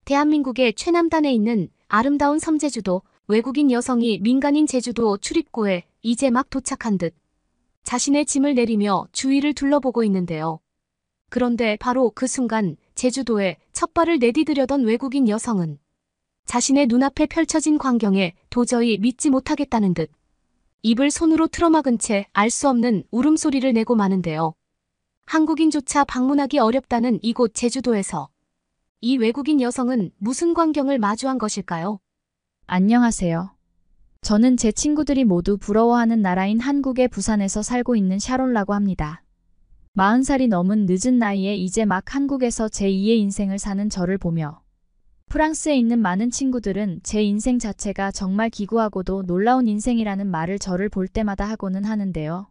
대한민국의 최남단에 있는 아름다운 섬 제주도, 외국인 여성이 민간인 제주도 출입구에 이제 막 도착한 듯 자신의 짐을 내리며 주위를 둘러보고 있는데요. 그런데 바로 그 순간 제주도에 첫 발을 내디디려던 외국인 여성은 자신의 눈앞에 펼쳐진 광경에 도저히 믿지 못하겠다는 듯 입을 손으로 틀어막은 채 알 수 없는 울음소리를 내고 마는데요. 한국인조차 방문하기 어렵다는 이곳 제주도에서 이 외국인 여성은 무슨 광경을 마주한 것일까요? 안녕하세요. 저는 제 친구들이 모두 부러워하는 나라인 한국의 부산에서 살고 있는 샤롤라고 합니다. 40살이 넘은 늦은 나이에 이제 막 한국에서 제2의 인생을 사는 저를 보며 프랑스에 있는 많은 친구들은 제 인생 자체가 정말 기구하고도 놀라운 인생이라는 말을 저를 볼 때마다 하고는 하는데요.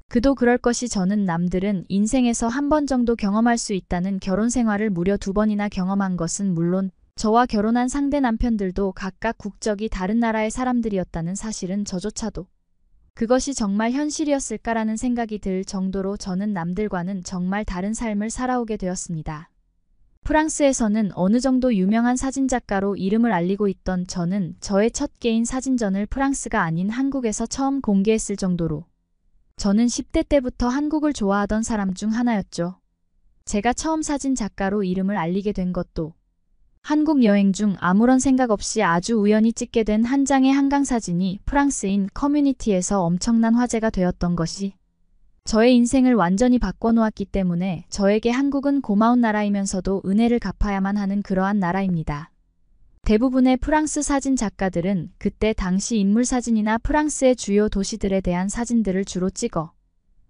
그도 그럴 것이 저는 남들은 인생에서 한 번 정도 경험할 수 있다는 결혼 생활을 무려 2번이나 경험한 것은 물론 저와 결혼한 상대 남편들도 각각 국적이 다른 나라의 사람들이었다는 사실은 저조차도 그것이 정말 현실이었을까라는 생각이 들 정도로 저는 남들과는 정말 다른 삶을 살아오게 되었습니다. 프랑스에서는 어느 정도 유명한 사진작가로 이름을 알리고 있던 저는 저의 첫 개인 사진전을 프랑스가 아닌 한국에서 처음 공개했을 정도로 저는 10대 때부터 한국을 좋아하던 사람 중 하나였죠. 제가 처음 사진작가로 이름을 알리게 된 것도 한국 여행 중 아무런 생각 없이 아주 우연히 찍게 된 한 장의 한강사진이 프랑스인 커뮤니티에서 엄청난 화제가 되었던 것이 저의 인생을 완전히 바꿔놓았기 때문에 저에게 한국은 고마운 나라이면서도 은혜를 갚아야만 하는 그러한 나라입니다. 대부분의 프랑스 사진 작가들은 그때 당시 인물 사진이나 프랑스의 주요 도시들에 대한 사진들을 주로 찍어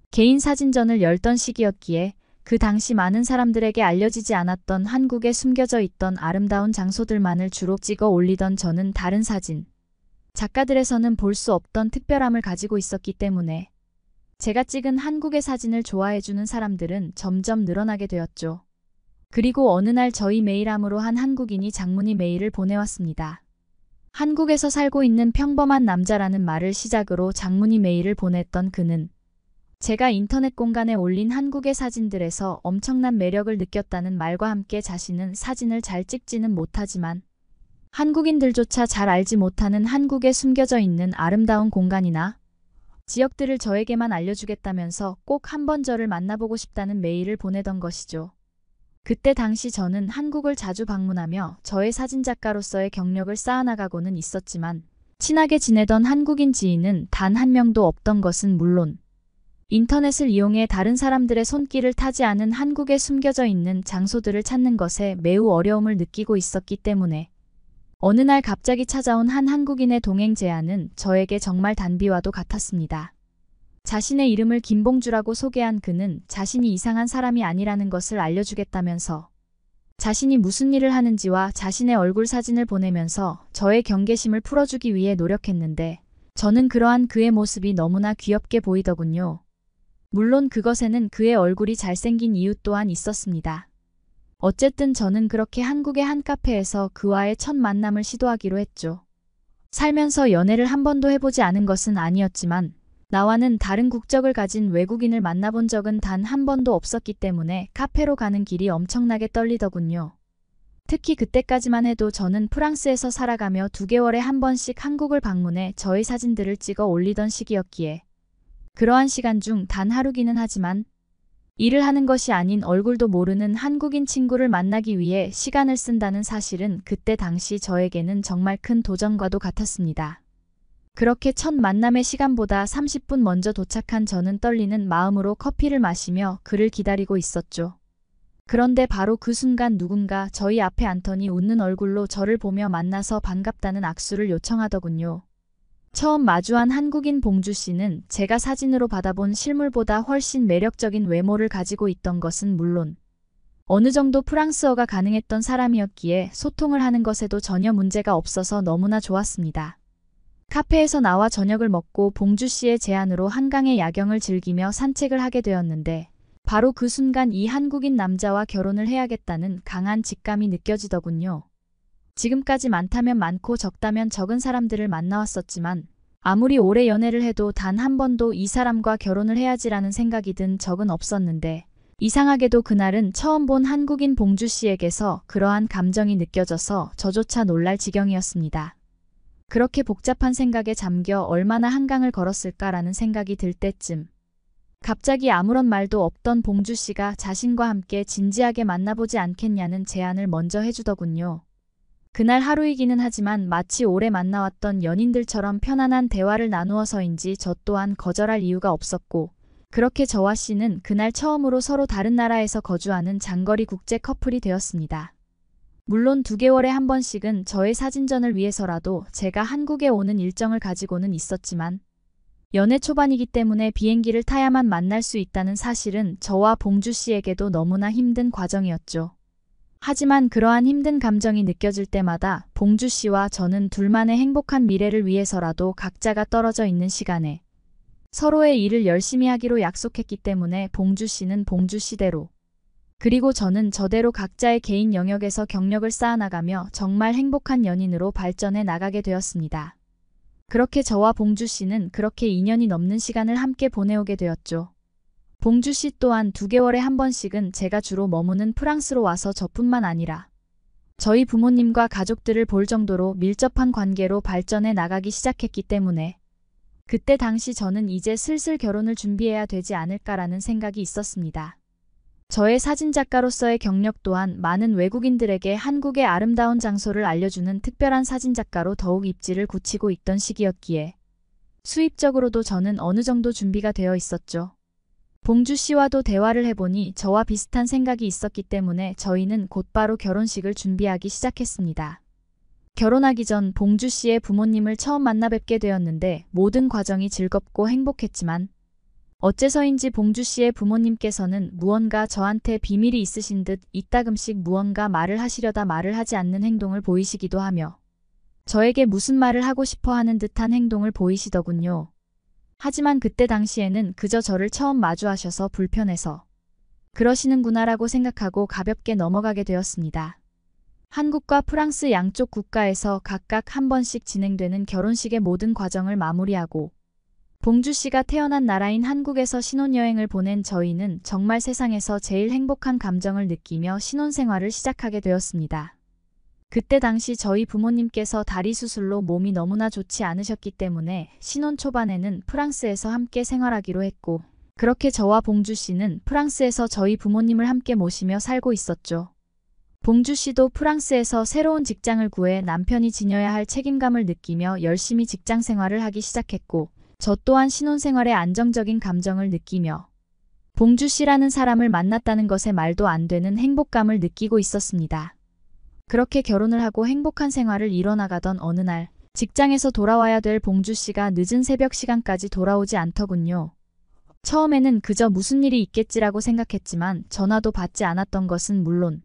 개인 사진전을 열던 시기였기에 그 당시 많은 사람들에게 알려지지 않았던 한국에 숨겨져 있던 아름다운 장소들만을 주로 찍어 올리던 저는 다른 사진 작가들에서는 볼 수 없던 특별함을 가지고 있었기 때문에 제가 찍은 한국의 사진을 좋아해주는 사람들은 점점 늘어나게 되었죠. 그리고 어느 날 저희 메일함으로 한 한국인이 장문의 메일을 보내왔습니다. 한국에서 살고 있는 평범한 남자라는 말을 시작으로 장문의 메일을 보냈던 그는 제가 인터넷 공간에 올린 한국의 사진들에서 엄청난 매력을 느꼈다는 말과 함께 자신은 사진을 잘 찍지는 못하지만 한국인들조차 잘 알지 못하는 한국에 숨겨져 있는 아름다운 공간이나 지역들을 저에게만 알려주겠다면서 꼭 한번 저를 만나보고 싶다는 메일을 보내던 것이죠. 그때 당시 저는 한국을 자주 방문하며 저의 사진작가로서의 경력을 쌓아나가고는 있었지만 친하게 지내던 한국인 지인은 단 한 명도 없던 것은 물론 인터넷을 이용해 다른 사람들의 손길을 타지 않은 한국에 숨겨져 있는 장소들을 찾는 것에 매우 어려움을 느끼고 있었기 때문에 어느 날 갑자기 찾아온 한 한국인의 동행 제안은 저에게 정말 단비와도 같았습니다. 자신의 이름을 김봉주라고 소개한 그는 자신이 이상한 사람이 아니라는 것을 알려주겠다면서 자신이 무슨 일을 하는지와 자신의 얼굴 사진을 보내면서 저의 경계심을 풀어주기 위해 노력했는데 저는 그러한 그의 모습이 너무나 귀엽게 보이더군요. 물론 그것에는 그의 얼굴이 잘생긴 이유 또한 있었습니다. 어쨌든 저는 그렇게 한국의 한 카페에서 그와의 첫 만남을 시도하기로 했죠. 살면서 연애를 한 번도 해보지 않은 것은 아니었지만 나와는 다른 국적을 가진 외국인을 만나본 적은 단 한 번도 없었기 때문에 카페로 가는 길이 엄청나게 떨리더군요. 특히 그때까지만 해도 저는 프랑스에서 살아가며 2개월에 한 번씩 한국을 방문해 저의 사진들을 찍어 올리던 시기였기에 그러한 시간 중 단 하루기는 하지만 일을 하는 것이 아닌 얼굴도 모르는 한국인 친구를 만나기 위해 시간을 쓴다는 사실은 그때 당시 저에게는 정말 큰 도전과도 같았습니다. 그렇게 첫 만남의 시간보다 30분 먼저 도착한 저는 떨리는 마음으로 커피를 마시며 그를 기다리고 있었죠. 그런데 바로 그 순간 누군가 저희 앞에 앉더니 웃는 얼굴로 저를 보며 만나서 반갑다는 악수를 요청하더군요. 처음 마주한 한국인 봉주 씨는 제가 사진으로 받아본 실물보다 훨씬 매력적인 외모를 가지고 있던 것은 물론 어느 정도 프랑스어가 가능했던 사람이었기에 소통을 하는 것에도 전혀 문제가 없어서 너무나 좋았습니다. 카페에서 나와 저녁을 먹고 봉주 씨의 제안으로 한강의 야경을 즐기며 산책을 하게 되었는데 바로 그 순간 이 한국인 남자와 결혼을 해야겠다는 강한 직감이 느껴지더군요. 지금까지 많다면 많고 적다면 적은 사람들을 만나왔었지만 아무리 오래 연애를 해도 단 한 번도 이 사람과 결혼을 해야지라는 생각이 든 적은 없었는데 이상하게도 그날은 처음 본 한국인 봉주 씨에게서 그러한 감정이 느껴져서 저조차 놀랄 지경이었습니다. 그렇게 복잡한 생각에 잠겨 얼마나 한강을 걸었을까라는 생각이 들 때쯤 갑자기 아무런 말도 없던 봉주 씨가 자신과 함께 진지하게 만나보지 않겠냐는 제안을 먼저 해주더군요. 그날 하루이기는 하지만 마치 오래 만나왔던 연인들처럼 편안한 대화를 나누어서인지 저 또한 거절할 이유가 없었고, 그렇게 저와 씨는 그날 처음으로 서로 다른 나라에서 거주하는 장거리 국제 커플이 되었습니다. 물론 2개월에 한 번씩은 저의 사진전을 위해서라도 제가 한국에 오는 일정을 가지고는 있었지만, 연애 초반이기 때문에 비행기를 타야만 만날 수 있다는 사실은 저와 봉주 씨에게도 너무나 힘든 과정이었죠. 하지만 그러한 힘든 감정이 느껴질 때마다 봉주 씨와 저는 둘만의 행복한 미래를 위해서라도 각자가 떨어져 있는 시간에 서로의 일을 열심히 하기로 약속했기 때문에 봉주 씨는 봉주 씨대로, 그리고 저는 저대로 각자의 개인 영역에서 경력을 쌓아나가며 정말 행복한 연인으로 발전해 나가게 되었습니다. 그렇게 저와 봉주 씨는 그렇게 2년이 넘는 시간을 함께 보내오게 되었죠. 봉주 씨 또한 2개월에 한 번씩은 제가 주로 머무는 프랑스로 와서 저뿐만 아니라 저희 부모님과 가족들을 볼 정도로 밀접한 관계로 발전해 나가기 시작했기 때문에 그때 당시 저는 이제 슬슬 결혼을 준비해야 되지 않을까라는 생각이 있었습니다. 저의 사진작가로서의 경력 또한 많은 외국인들에게 한국의 아름다운 장소를 알려주는 특별한 사진작가로 더욱 입지를 굳히고 있던 시기였기에 수입적으로도 저는 어느 정도 준비가 되어 있었죠. 봉주 씨와도 대화를 해보니 저와 비슷한 생각이 있었기 때문에 저희는 곧바로 결혼식을 준비하기 시작했습니다. 결혼하기 전 봉주 씨의 부모님을 처음 만나 뵙게 되었는데 모든 과정이 즐겁고 행복했지만 어째서인지 봉주 씨의 부모님께서는 무언가 저한테 비밀이 있으신 듯 이따금씩 무언가 말을 하시려다 말을 하지 않는 행동을 보이시기도 하며 저에게 무슨 말을 하고 싶어 하는 듯한 행동을 보이시더군요. 하지만 그때 당시에는 그저 저를 처음 마주하셔서 불편해서 그러시는구나라고 생각하고 가볍게 넘어가게 되었습니다. 한국과 프랑스 양쪽 국가에서 각각 한 번씩 진행되는 결혼식의 모든 과정을 마무리하고 봉주 씨가 태어난 나라인 한국에서 신혼여행을 보낸 저희는 정말 세상에서 제일 행복한 감정을 느끼며 신혼생활을 시작하게 되었습니다. 그때 당시 저희 부모님께서 다리 수술로 몸이 너무나 좋지 않으셨기 때문에 신혼 초반에는 프랑스에서 함께 생활하기로 했고, 그렇게 저와 봉주 씨는 프랑스에서 저희 부모님을 함께 모시며 살고 있었죠. 봉주 씨도 프랑스에서 새로운 직장을 구해 남편이 지녀야 할 책임감을 느끼며 열심히 직장 생활을 하기 시작했고, 저 또한 신혼생활의 안정적인 감정을 느끼며 봉주 씨라는 사람을 만났다는 것에 말도 안 되는 행복감을 느끼고 있었습니다. 그렇게 결혼을 하고 행복한 생활을 이뤄나가던 어느 날 직장에서 돌아와야 될 봉주 씨가 늦은 새벽 시간까지 돌아오지 않더군요. 처음에는 그저 무슨 일이 있겠지라고 생각했지만 전화도 받지 않았던 것은 물론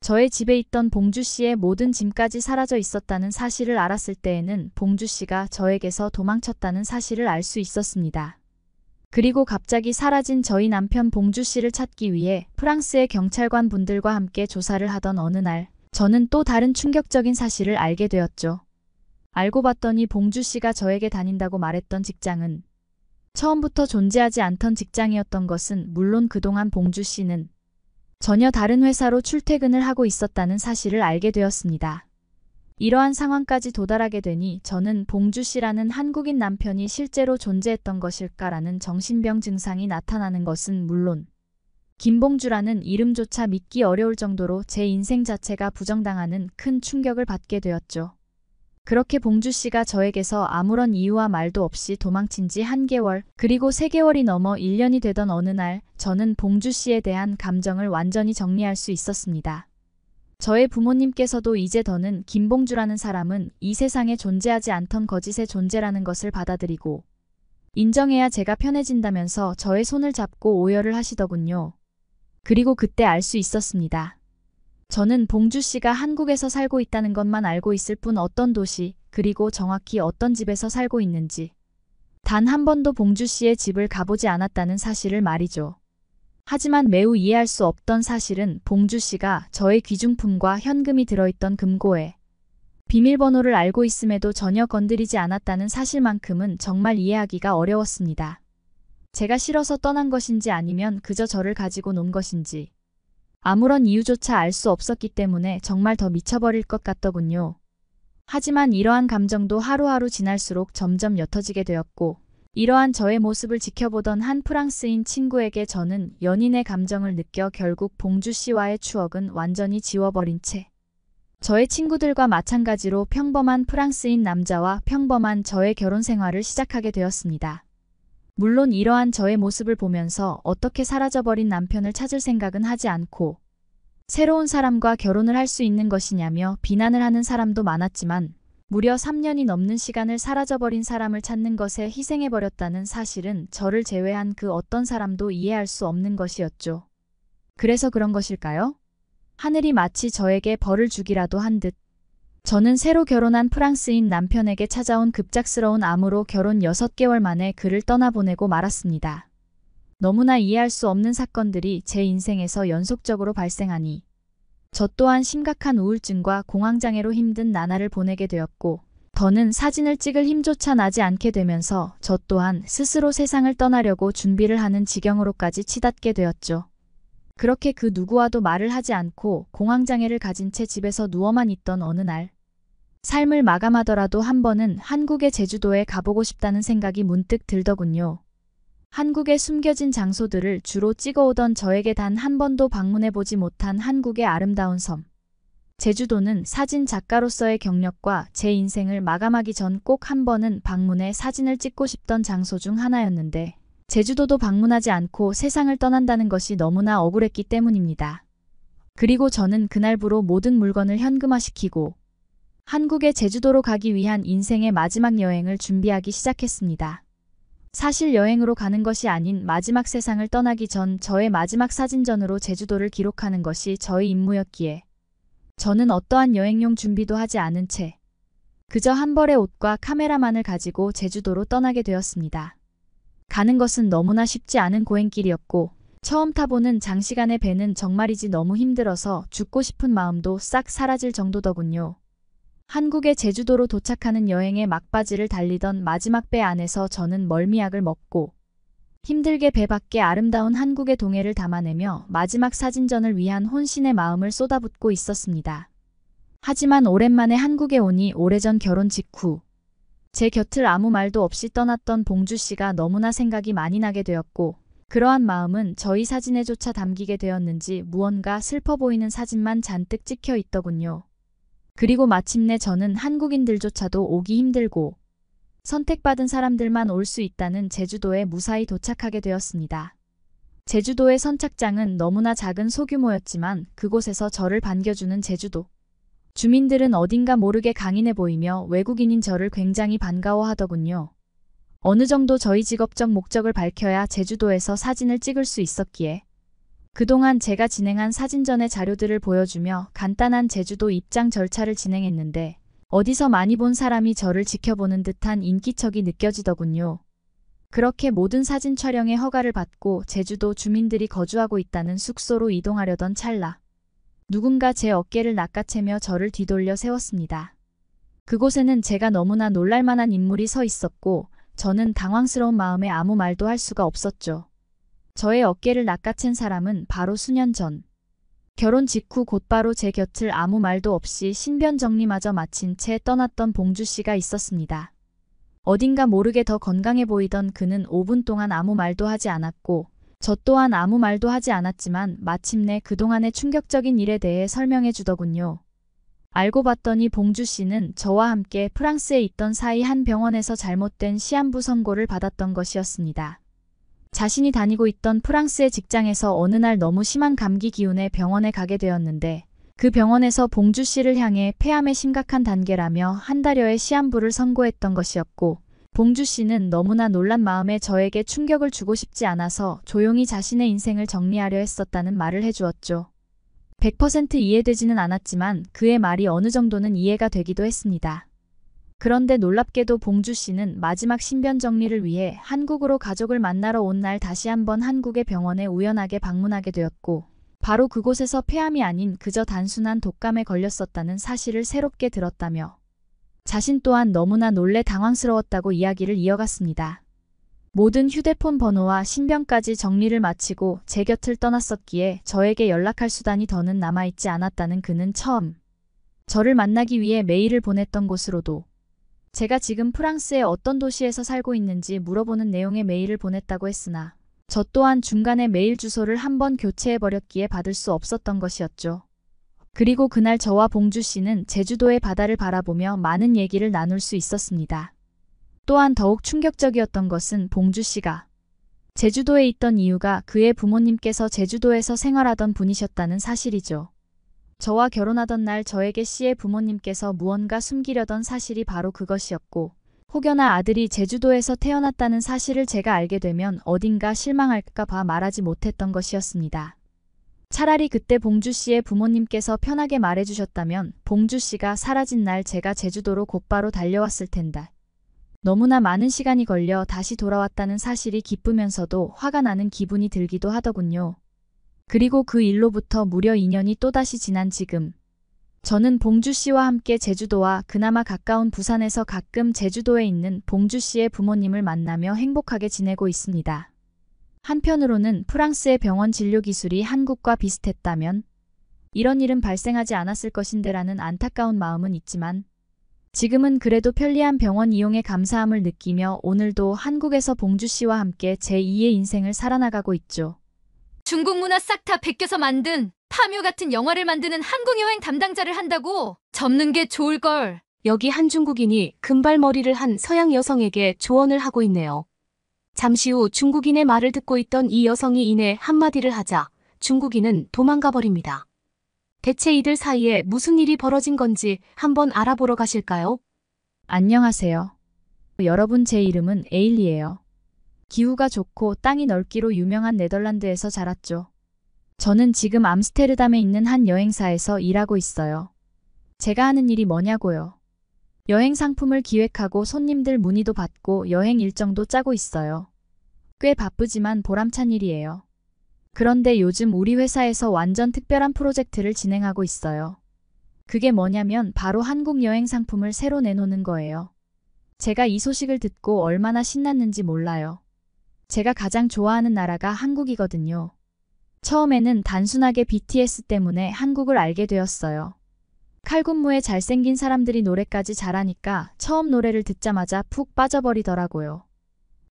저의 집에 있던 봉주 씨의 모든 짐까지 사라져 있었다는 사실을 알았을 때에는 봉주 씨가 저에게서 도망쳤다는 사실을 알 수 있었습니다. 그리고 갑자기 사라진 저희 남편 봉주 씨를 찾기 위해 프랑스의 경찰관 분들과 함께 조사를 하던 어느 날 저는 또 다른 충격적인 사실을 알게 되었죠. 알고 봤더니 봉주 씨가 저에게 다닌다고 말했던 직장은 처음부터 존재하지 않던 직장이었던 것은 물론 그동안 봉주 씨는 전혀 다른 회사로 출퇴근을 하고 있었다는 사실을 알게 되었습니다. 이러한 상황까지 도달하게 되니 저는 봉주 씨라는 한국인 남편이 실제로 존재했던 것일까라는 정신병 증상이 나타나는 것은 물론 김봉주라는 이름조차 믿기 어려울 정도로 제 인생 자체가 부정당하는 큰 충격을 받게 되었죠. 그렇게 봉주 씨가 저에게서 아무런 이유와 말도 없이 도망친 지 1개월, 그리고 3개월이 넘어 1년이 되던 어느 날 저는 봉주 씨에 대한 감정을 완전히 정리할 수 있었습니다. 저의 부모님께서도 이제 더는 김봉주라는 사람은 이 세상에 존재하지 않던 거짓의 존재라는 것을 받아들이고 인정해야 제가 편해진다면서 저의 손을 잡고 오열을 하시더군요. 그리고 그때 알 수 있었습니다. 저는 봉주 씨가 한국에서 살고 있다는 것만 알고 있을 뿐 어떤 도시, 그리고 정확히 어떤 집에서 살고 있는지 단 한 번도 봉주 씨의 집을 가보지 않았다는 사실을 말이죠. 하지만 매우 이해할 수 없던 사실은 봉주 씨가 저의 귀중품과 현금이 들어있던 금고에 비밀번호를 알고 있음에도 전혀 건드리지 않았다는 사실만큼은 정말 이해하기가 어려웠습니다. 제가 싫어서 떠난 것인지 아니면 그저 저를 가지고 논 것인지 아무런 이유조차 알 수 없었기 때문에 정말 더 미쳐버릴 것 같더군요. 하지만 이러한 감정도 하루하루 지날수록 점점 옅어지게 되었고 이러한 저의 모습을 지켜보던 한 프랑스인 친구에게 저는 연인의 감정을 느껴 결국 봉주 씨와의 추억은 완전히 지워버린 채 저의 친구들과 마찬가지로 평범한 프랑스인 남자와 평범한 저의 결혼 생활을 시작하게 되었습니다. 물론 이러한 저의 모습을 보면서 어떻게 사라져버린 남편을 찾을 생각은 하지 않고 새로운 사람과 결혼을 할 수 있는 것이냐며 비난을 하는 사람도 많았지만 무려 3년이 넘는 시간을 사라져버린 사람을 찾는 것에 희생해버렸다는 사실은 저를 제외한 그 어떤 사람도 이해할 수 없는 것이었죠. 그래서 그런 것일까요? 하늘이 마치 저에게 벌을 주기라도 한 듯. 저는 새로 결혼한 프랑스인 남편에게 찾아온 급작스러운 암으로 결혼 6개월 만에 그를 떠나보내고 말았습니다. 너무나 이해할 수 없는 사건들이 제 인생에서 연속적으로 발생하니 저 또한 심각한 우울증과 공황장애로 힘든 나날을 보내게 되었고 더는 사진을 찍을 힘조차 나지 않게 되면서 저 또한 스스로 세상을 떠나려고 준비를 하는 지경으로까지 치닫게 되었죠. 그렇게 그 누구와도 말을 하지 않고 공황장애를 가진 채 집에서 누워만 있던 어느 날 삶을 마감하더라도 한 번은 한국의 제주도에 가보고 싶다는 생각이 문득 들더군요. 한국의 숨겨진 장소들을 주로 찍어오던 저에게 단 한 번도 방문해보지 못한 한국의 아름다운 섬. 제주도는 사진 작가로서의 경력과 제 인생을 마감하기 전 꼭 한 번은 방문해 사진을 찍고 싶던 장소 중 하나였는데 제주도도 방문하지 않고 세상을 떠난다는 것이 너무나 억울했기 때문입니다. 그리고 저는 그날부로 모든 물건을 현금화시키고 한국의 제주도로 가기 위한 인생의 마지막 여행을 준비하기 시작했습니다. 사실 여행으로 가는 것이 아닌 마지막 세상을 떠나기 전 저의 마지막 사진전으로 제주도를 기록하는 것이 저의 임무였기에 저는 어떠한 여행용 준비도 하지 않은 채 그저 한 벌의 옷과 카메라만을 가지고 제주도로 떠나게 되었습니다. 가는 것은 너무나 쉽지 않은 고행길이었고 처음 타보는 장시간의 배는 정말이지 너무 힘들어서 죽고 싶은 마음도 싹 사라질 정도더군요. 한국의 제주도로 도착하는 여행의 막바지를 달리던 마지막 배 안에서 저는 멀미약을 먹고 힘들게 배 밖에 아름다운 한국의 동해를 담아내며 마지막 사진전을 위한 혼신의 마음을 쏟아붓고 있었습니다. 하지만 오랜만에 한국에 오니 오래전 결혼 직후 제 곁을 아무 말도 없이 떠났던 봉주 씨가 너무나 생각이 많이 나게 되었고 그러한 마음은 저희 사진에조차 담기게 되었는지 무언가 슬퍼 보이는 사진만 잔뜩 찍혀 있더군요. 그리고 마침내 저는 한국인들조차도 오기 힘들고 선택받은 사람들만 올 수 있다는 제주도에 무사히 도착하게 되었습니다. 제주도의 선착장은 너무나 작은 소규모였지만 그곳에서 저를 반겨주는 제주도 주민들은 어딘가 모르게 강인해 보이며 외국인인 저를 굉장히 반가워하더군요. 어느 정도 저희 직업적 목적을 밝혀야 제주도에서 사진을 찍을 수 있었기에 그동안 제가 진행한 사진전의 자료들을 보여주며 간단한 제주도 입장 절차를 진행했는데 어디서 많이 본 사람이 저를 지켜보는 듯한 인기척이 느껴지더군요. 그렇게 모든 사진 촬영의 허가를 받고 제주도 주민들이 거주하고 있다는 숙소로 이동하려던 찰나 누군가 제 어깨를 낚아채며 저를 뒤돌려 세웠습니다. 그곳에는 제가 너무나 놀랄만한 인물이 서 있었고 저는 당황스러운 마음에 아무 말도 할 수가 없었죠. 저의 어깨를 낚아챈 사람은 바로 수년 전 결혼 직후 곧바로 제 곁을 아무 말도 없이 신변 정리마저 마친 채 떠났던 봉주 씨가 있었습니다. 어딘가 모르게 더 건강해 보이던 그는 5분 동안 아무 말도 하지 않았고 저 또한 아무 말도 하지 않았지만 마침내 그동안의 충격적인 일에 대해 설명해 주더군요. 알고 봤더니 봉주 씨는 저와 함께 프랑스에 있던 사이 한 병원에서 잘못된 시한부 선고를 받았던 것이었습니다. 자신이 다니고 있던 프랑스의 직장에서 어느 날 너무 심한 감기 기운에 병원에 가게 되었는데 그 병원에서 봉주 씨를 향해 폐암의 심각한 단계라며 한 달여의 시한부를 선고했던 것이었고 봉주 씨는 너무나 놀란 마음에 저에게 충격을 주고 싶지 않아서 조용히 자신의 인생을 정리하려 했었다는 말을 해주었죠. 100% 이해되지는 않았지만 그의 말이 어느 정도는 이해가 되기도 했습니다. 그런데 놀랍게도 봉주 씨는 마지막 신변 정리를 위해 한국으로 가족을 만나러 온 날 다시 한번 한국의 병원에 우연하게 방문하게 되었고 바로 그곳에서 폐암이 아닌 그저 단순한 독감에 걸렸었다는 사실을 새롭게 들었다며 자신 또한 너무나 놀래 당황스러웠다고 이야기를 이어갔습니다. 모든 휴대폰 번호와 신병까지 정리를 마치고 제 곁을 떠났었기에 저에게 연락할 수단이 더는 남아있지 않았다는 그는 처음 저를 만나기 위해 메일을 보냈던 곳으로도 제가 지금 프랑스의 어떤 도시에서 살고 있는지 물어보는 내용의 메일을 보냈다고 했으나 저 또한 중간에 메일 주소를 한번 교체해버렸기에 받을 수 없었던 것이었죠. 그리고 그날 저와 봉주 씨는 제주도의 바다를 바라보며 많은 얘기를 나눌 수 있었습니다. 또한 더욱 충격적이었던 것은 봉주 씨가 제주도에 있던 이유가 그의 부모님께서 제주도에서 생활하던 분이셨다는 사실이죠. 저와 결혼하던 날 저에게 씨의 부모님께서 무언가 숨기려던 사실이 바로 그것이었고 혹여나 아들이 제주도에서 태어났다는 사실을 제가 알게 되면 어딘가 실망할까 봐 말하지 못했던 것이었습니다. 차라리 그때 봉주 씨의 부모님께서 편하게 말해주셨다면 봉주 씨가 사라진 날 제가 제주도로 곧바로 달려왔을 텐데 너무나 많은 시간이 걸려 다시 돌아왔다는 사실이 기쁘면서도 화가 나는 기분이 들기도 하더군요. 그리고 그 일로부터 무려 2년이 또다시 지난 지금 저는 봉주 씨와 함께 제주도와 그나마 가까운 부산에서 가끔 제주도에 있는 봉주 씨의 부모님을 만나며 행복하게 지내고 있습니다. 한편으로는 프랑스의 병원 진료 기술이 한국과 비슷했다면 이런 일은 발생하지 않았을 것인데라는 안타까운 마음은 있지만 지금은 그래도 편리한 병원 이용에 감사함을 느끼며 오늘도 한국에서 봉주 씨와 함께 제2의 인생을 살아나가고 있죠. 중국 문화 싹 다 베껴서 만든 파묘 같은 영화를 만드는 한국 여행 담당자를 한다고? 접는 게 좋을걸. 여기 한 중국인이 금발머리를 한 서양 여성에게 조언을 하고 있네요. 잠시 후 중국인의 말을 듣고 있던 이 여성이 이내 한마디를 하자 중국인은 도망가 버립니다. 대체 이들 사이에 무슨 일이 벌어진 건지 한번 알아보러 가실까요? 안녕하세요. 여러분, 제 이름은 에일리예요. 기후가 좋고 땅이 넓기로 유명한 네덜란드에서 자랐죠. 저는 지금 암스테르담에 있는 한 여행사에서 일하고 있어요. 제가 하는 일이 뭐냐고요? 여행 상품을 기획하고 손님들 문의도 받고 여행 일정도 짜고 있어요. 꽤 바쁘지만 보람찬 일이에요. 그런데 요즘 우리 회사에서 완전 특별한 프로젝트를 진행하고 있어요. 그게 뭐냐면 바로 한국 여행 상품을 새로 내놓는 거예요. 제가 이 소식을 듣고 얼마나 신났는지 몰라요. 제가 가장 좋아하는 나라가 한국이거든요. 처음에는 단순하게 BTS 때문에 한국을 알게 되었어요. 칼군무에 잘생긴 사람들이 노래까지 잘하니까 처음 노래를 듣자마자 푹 빠져버리더라고요.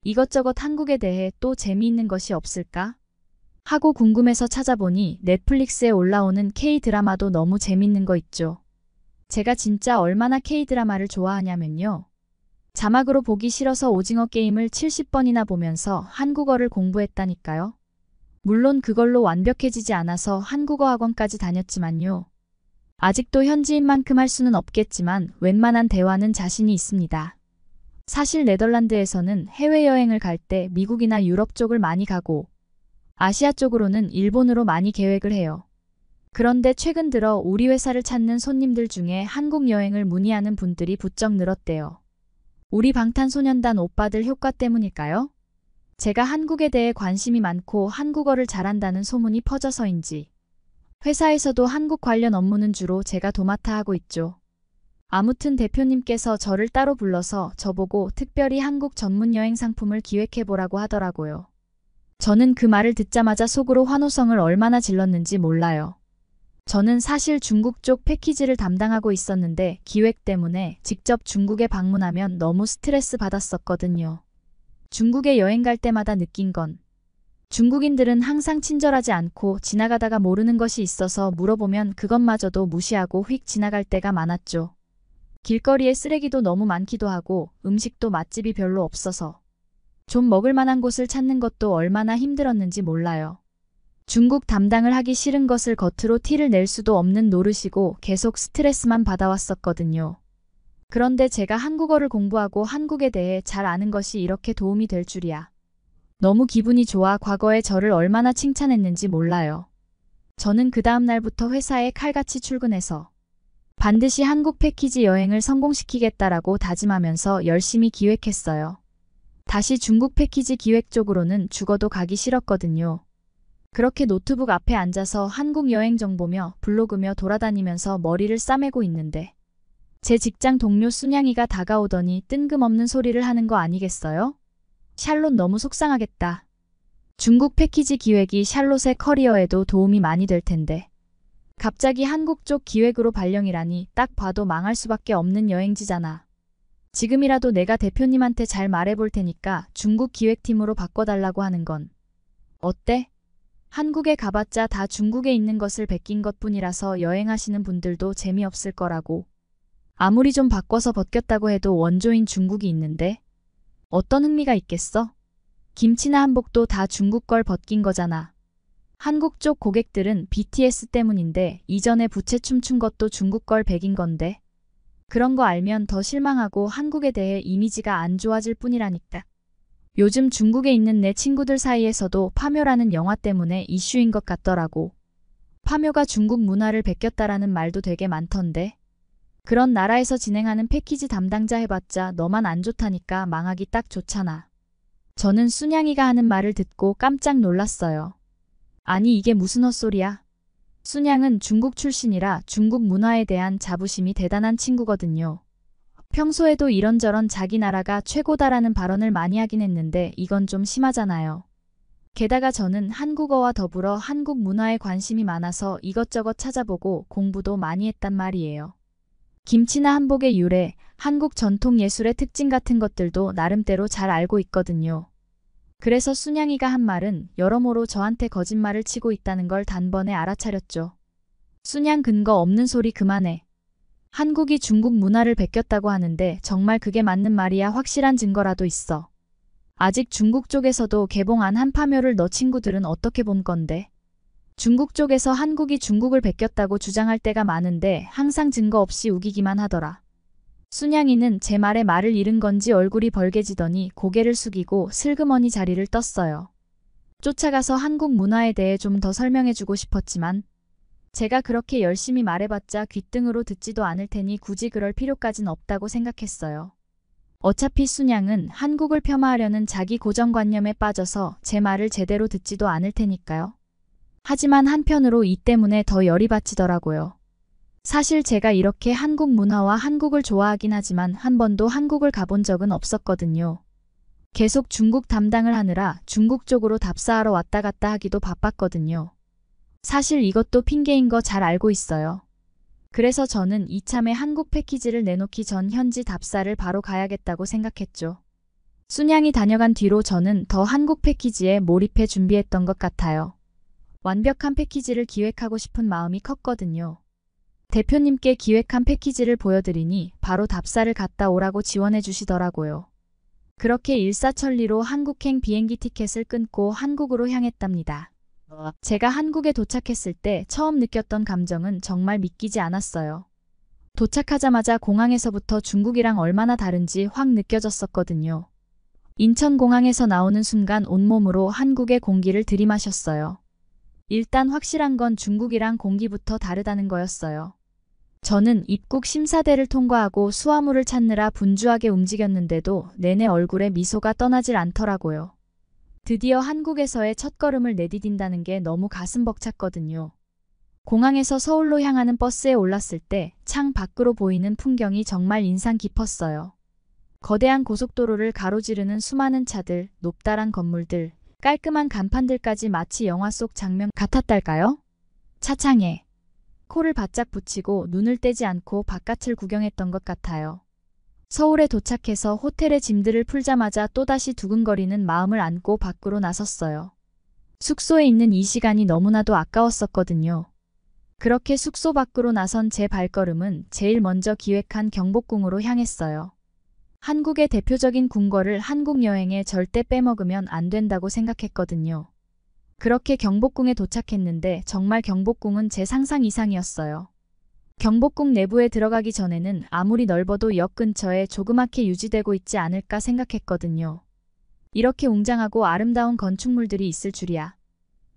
이것저것 한국에 대해 또 재미있는 것이 없을까? 하고 궁금해서 찾아보니 넷플릭스에 올라오는 K-드라마도 너무 재밌는 거 있죠. 제가 진짜 얼마나 K-드라마를 좋아하냐면요. 자막으로 보기 싫어서 오징어 게임을 70번이나 보면서 한국어를 공부했다니까요. 물론 그걸로 완벽해지지 않아서 한국어 학원까지 다녔지만요. 아직도 현지인 만큼 할 수는 없겠지만 웬만한 대화는 자신이 있습니다. 사실 네덜란드에서는 해외여행을 갈 때 미국이나 유럽 쪽을 많이 가고 아시아 쪽으로는 일본으로 많이 계획을 해요. 그런데 최근 들어 우리 회사를 찾는 손님들 중에 한국 여행을 문의하는 분들이 부쩍 늘었대요. 우리 방탄소년단 오빠들 효과 때문일까요? 제가 한국에 대해 관심이 많고 한국어를 잘한다는 소문이 퍼져서인지 회사에서도 한국 관련 업무는 주로 제가 도맡아 하고 있죠. 아무튼 대표님께서 저를 따로 불러서 저보고 특별히 한국 전문 여행 상품을 기획해보라고 하더라고요. 저는 그 말을 듣자마자 속으로 환호성을 얼마나 질렀는지 몰라요. 저는 사실 중국 쪽 패키지를 담당하고 있었는데 기획 때문에 직접 중국에 방문하면 너무 스트레스 받았었거든요. 중국에 여행 갈 때마다 느낀 건 중국인들은 항상 친절하지 않고 지나가다가 모르는 것이 있어서 물어보면 그것마저도 무시하고 휙 지나갈 때가 많았죠. 길거리에 쓰레기도 너무 많기도 하고 음식도 맛집이 별로 없어서 좀 먹을 만한 곳을 찾는 것도 얼마나 힘들었는지 몰라요. 중국 담당을 하기 싫은 것을 겉으로 티를 낼 수도 없는 노릇이고 계속 스트레스만 받아왔었거든요. 그런데 제가 한국어를 공부하고 한국에 대해 잘 아는 것이 이렇게 도움이 될 줄이야. 너무 기분이 좋아. 과거에 저를 얼마나 칭찬했는지 몰라요. 저는 그 다음 날부터 회사에 칼같이 출근해서 반드시 한국 패키지 여행을 성공시키겠다라고 다짐하면서 열심히 기획했어요. 다시 중국 패키지 기획 쪽으로는 죽어도 가기 싫었거든요. 그렇게 노트북 앞에 앉아서 한국 여행 정보며 블로그며 돌아다니면서 머리를 싸매고 있는데 제 직장 동료 순양이가 다가오더니 뜬금없는 소리를 하는 거 아니겠어요? 샬롯 너무 속상하겠다. 중국 패키지 기획이 샬롯의 커리어에도 도움이 많이 될 텐데. 갑자기 한국 쪽 기획으로 발령이라니 딱 봐도 망할 수밖에 없는 여행지잖아. 지금이라도 내가 대표님한테 잘 말해볼 테니까 중국 기획팀으로 바꿔달라고 하는 건 어때? 한국에 가봤자 다 중국에 있는 것을 베낀 것뿐이라서 여행하시는 분들도 재미없을 거라고. 아무리 좀 바꿔서 벗겼다고 해도 원조인 중국이 있는데 어떤 흥미가 있겠어? 김치나 한복도 다 중국 걸 벗긴 거잖아. 한국 쪽 고객들은 BTS 때문인데 이전에 부채 춤춘 것도 중국 걸 베긴 건데. 그런 거 알면 더 실망하고 한국에 대해 이미지가 안 좋아질 뿐이라니까. 요즘 중국에 있는 내 친구들 사이에서도 파묘라는 영화 때문에 이슈인 것 같더라고. 파묘가 중국 문화를 베꼈다라는 말도 되게 많던데. 그런 나라에서 진행하는 패키지 담당자 해봤자 너만 안 좋다니까 망하기 딱 좋잖아. 저는 순양이가 하는 말을 듣고 깜짝 놀랐어요. 아니 이게 무슨 헛소리야. 순양은 중국 출신이라 중국 문화에 대한 자부심이 대단한 친구거든요. 평소에도 이런저런 자기 나라가 최고다라는 발언을 많이 하긴 했는데 이건 좀 심하잖아요. 게다가 저는 한국어와 더불어 한국 문화에 관심이 많아서 이것저것 찾아보고 공부도 많이 했단 말이에요. 김치나 한복의 유래, 한국 전통 예술의 특징 같은 것들도 나름대로 잘 알고 있거든요. 그래서 순양이가 한 말은 여러모로 저한테 거짓말을 치고 있다는 걸 단번에 알아차렸죠. 순양 근거 없는 소리 그만해. 한국이 중국 문화를 베꼈다고 하는데 정말 그게 맞는 말이야 확실한 증거라도 있어. 아직 중국 쪽에서도 개봉 안 한 파묘를 너 친구들은 어떻게 본 건데? 중국 쪽에서 한국이 중국을 베꼈다고 주장할 때가 많은데 항상 증거 없이 우기기만 하더라. 순양이는 제 말에 말을 잃은 건지 얼굴이 벌개지더니 고개를 숙이고 슬그머니 자리를 떴어요. 쫓아가서 한국 문화에 대해 좀 더 설명해주고 싶었지만 제가 그렇게 열심히 말해봤자 귓등으로 듣지도 않을 테니 굳이 그럴 필요까진 없다고 생각했어요. 어차피 순양은 한국을 폄하하려는 자기 고정관념에 빠져서 제 말을 제대로 듣지도 않을 테니까요. 하지만 한편으로 이 때문에 더 열이 받치더라고요. 사실 제가 이렇게 한국 문화와 한국을 좋아하긴 하지만 한 번도 한국을 가본 적은 없었거든요. 계속 중국 담당을 하느라 중국 쪽으로 답사하러 왔다 갔다 하기도 바빴거든요. 사실 이것도 핑계인 거 잘 알고 있어요. 그래서 저는 이참에 한국 패키지를 내놓기 전 현지 답사를 바로 가야겠다고 생각했죠. 순양이 다녀간 뒤로 저는 더 한국 패키지에 몰입해 준비했던 것 같아요. 완벽한 패키지를 기획하고 싶은 마음이 컸거든요. 대표님께 기획한 패키지를 보여드리니 바로 답사를 갔다 오라고 지원해 주시더라고요. 그렇게 일사천리로 한국행 비행기 티켓을 끊고 한국으로 향했답니다. 제가 한국에 도착했을 때 처음 느꼈던 감정은 정말 믿기지 않았어요. 도착하자마자 공항에서부터 중국이랑 얼마나 다른지 확 느껴졌었거든요. 인천공항에서 나오는 순간 온몸으로 한국의 공기를 들이마셨어요. 일단 확실한 건 중국이랑 공기부터 다르다는 거였어요. 저는 입국 심사대를 통과하고 수화물을 찾느라 분주하게 움직였는데도 내내 얼굴에 미소가 떠나질 않더라고요. 드디어 한국에서의 첫걸음을 내디딘다는 게 너무 가슴 벅찼거든요. 공항에서 서울로 향하는 버스에 올랐을 때 창 밖으로 보이는 풍경이 정말 인상 깊었어요. 거대한 고속도로를 가로지르는 수많은 차들, 높다란 건물들, 깔끔한 간판들까지 마치 영화 속 장면 같았달까요? 차창에 코를 바짝 붙이고 눈을 떼지 않고 바깥을 구경했던 것 같아요. 서울에 도착해서 호텔에 짐들을 풀자마자 또다시 두근거리는 마음을 안고 밖으로 나섰어요. 숙소에 있는 이 시간이 너무나도 아까웠었거든요. 그렇게 숙소 밖으로 나선 제 발걸음은 제일 먼저 기획한 경복궁으로 향했어요. 한국의 대표적인 궁궐을 한국 여행에 절대 빼먹으면 안 된다고 생각했거든요. 그렇게 경복궁에 도착했는데 정말 경복궁은 제 상상 이상이었어요. 경복궁 내부에 들어가기 전에는 아무리 넓어도 역 근처에 조그맣게 유지되고 있지 않을까 생각했거든요. 이렇게 웅장하고 아름다운 건축물들이 있을 줄이야.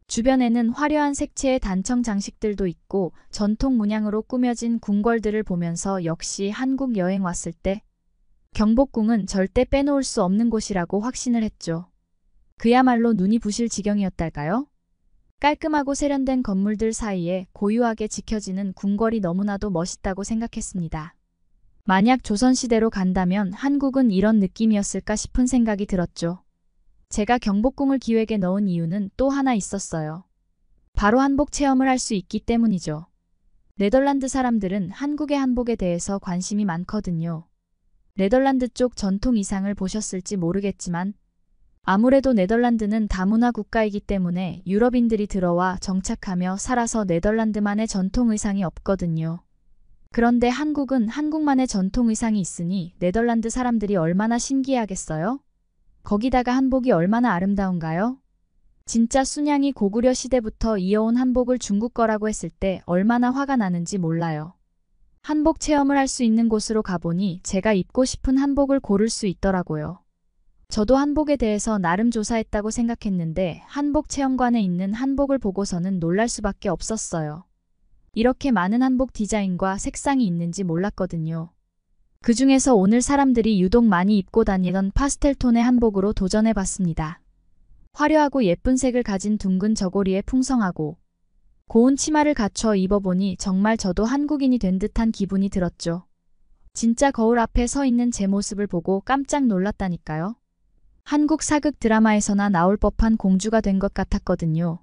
주변에는 화려한 색채의 단청 장식들도 있고 전통 문양으로 꾸며진 궁궐들을 보면서 역시 한국 여행 왔을 때 경복궁은 절대 빼놓을 수 없는 곳이라고 확신을 했죠. 그야말로 눈이 부실 지경이었달까요? 깔끔하고 세련된 건물들 사이에 고유하게 지켜지는 궁궐이 너무나도 멋있다고 생각했습니다. 만약 조선시대로 간다면 한국은 이런 느낌이었을까 싶은 생각이 들었죠. 제가 경복궁을 기획에 넣은 이유는 또 하나 있었어요. 바로 한복 체험을 할 수 있기 때문이죠. 네덜란드 사람들은 한국의 한복에 대해서 관심이 많거든요. 네덜란드 쪽 전통 의상을 보셨을지 모르겠지만 아무래도 네덜란드는 다문화 국가이기 때문에 유럽인들이 들어와 정착하며 살아서 네덜란드만의 전통 의상이 없거든요. 그런데 한국은 한국만의 전통 의상이 있으니 네덜란드 사람들이 얼마나 신기해하겠어요? 거기다가 한복이 얼마나 아름다운가요? 진짜 순양이 고구려 시대부터 이어온 한복을 중국 거라고 했을 때 얼마나 화가 나는지 몰라요. 한복 체험을 할 수 있는 곳으로 가보니 제가 입고 싶은 한복을 고를 수 있더라고요. 저도 한복에 대해서 나름 조사했다고 생각했는데 한복 체험관에 있는 한복을 보고서는 놀랄 수밖에 없었어요. 이렇게 많은 한복 디자인과 색상이 있는지 몰랐거든요. 그 중에서 오늘 사람들이 유독 많이 입고 다니던 파스텔 톤의 한복으로 도전해봤습니다. 화려하고 예쁜 색을 가진 둥근 저고리에 풍성하고 고운 치마를 갖춰 입어보니 정말 저도 한국인이 된 듯한 기분이 들었죠. 진짜 거울 앞에 서 있는 제 모습을 보고 깜짝 놀랐다니까요. 한국 사극 드라마에서나 나올 법한 공주가 된 것 같았거든요.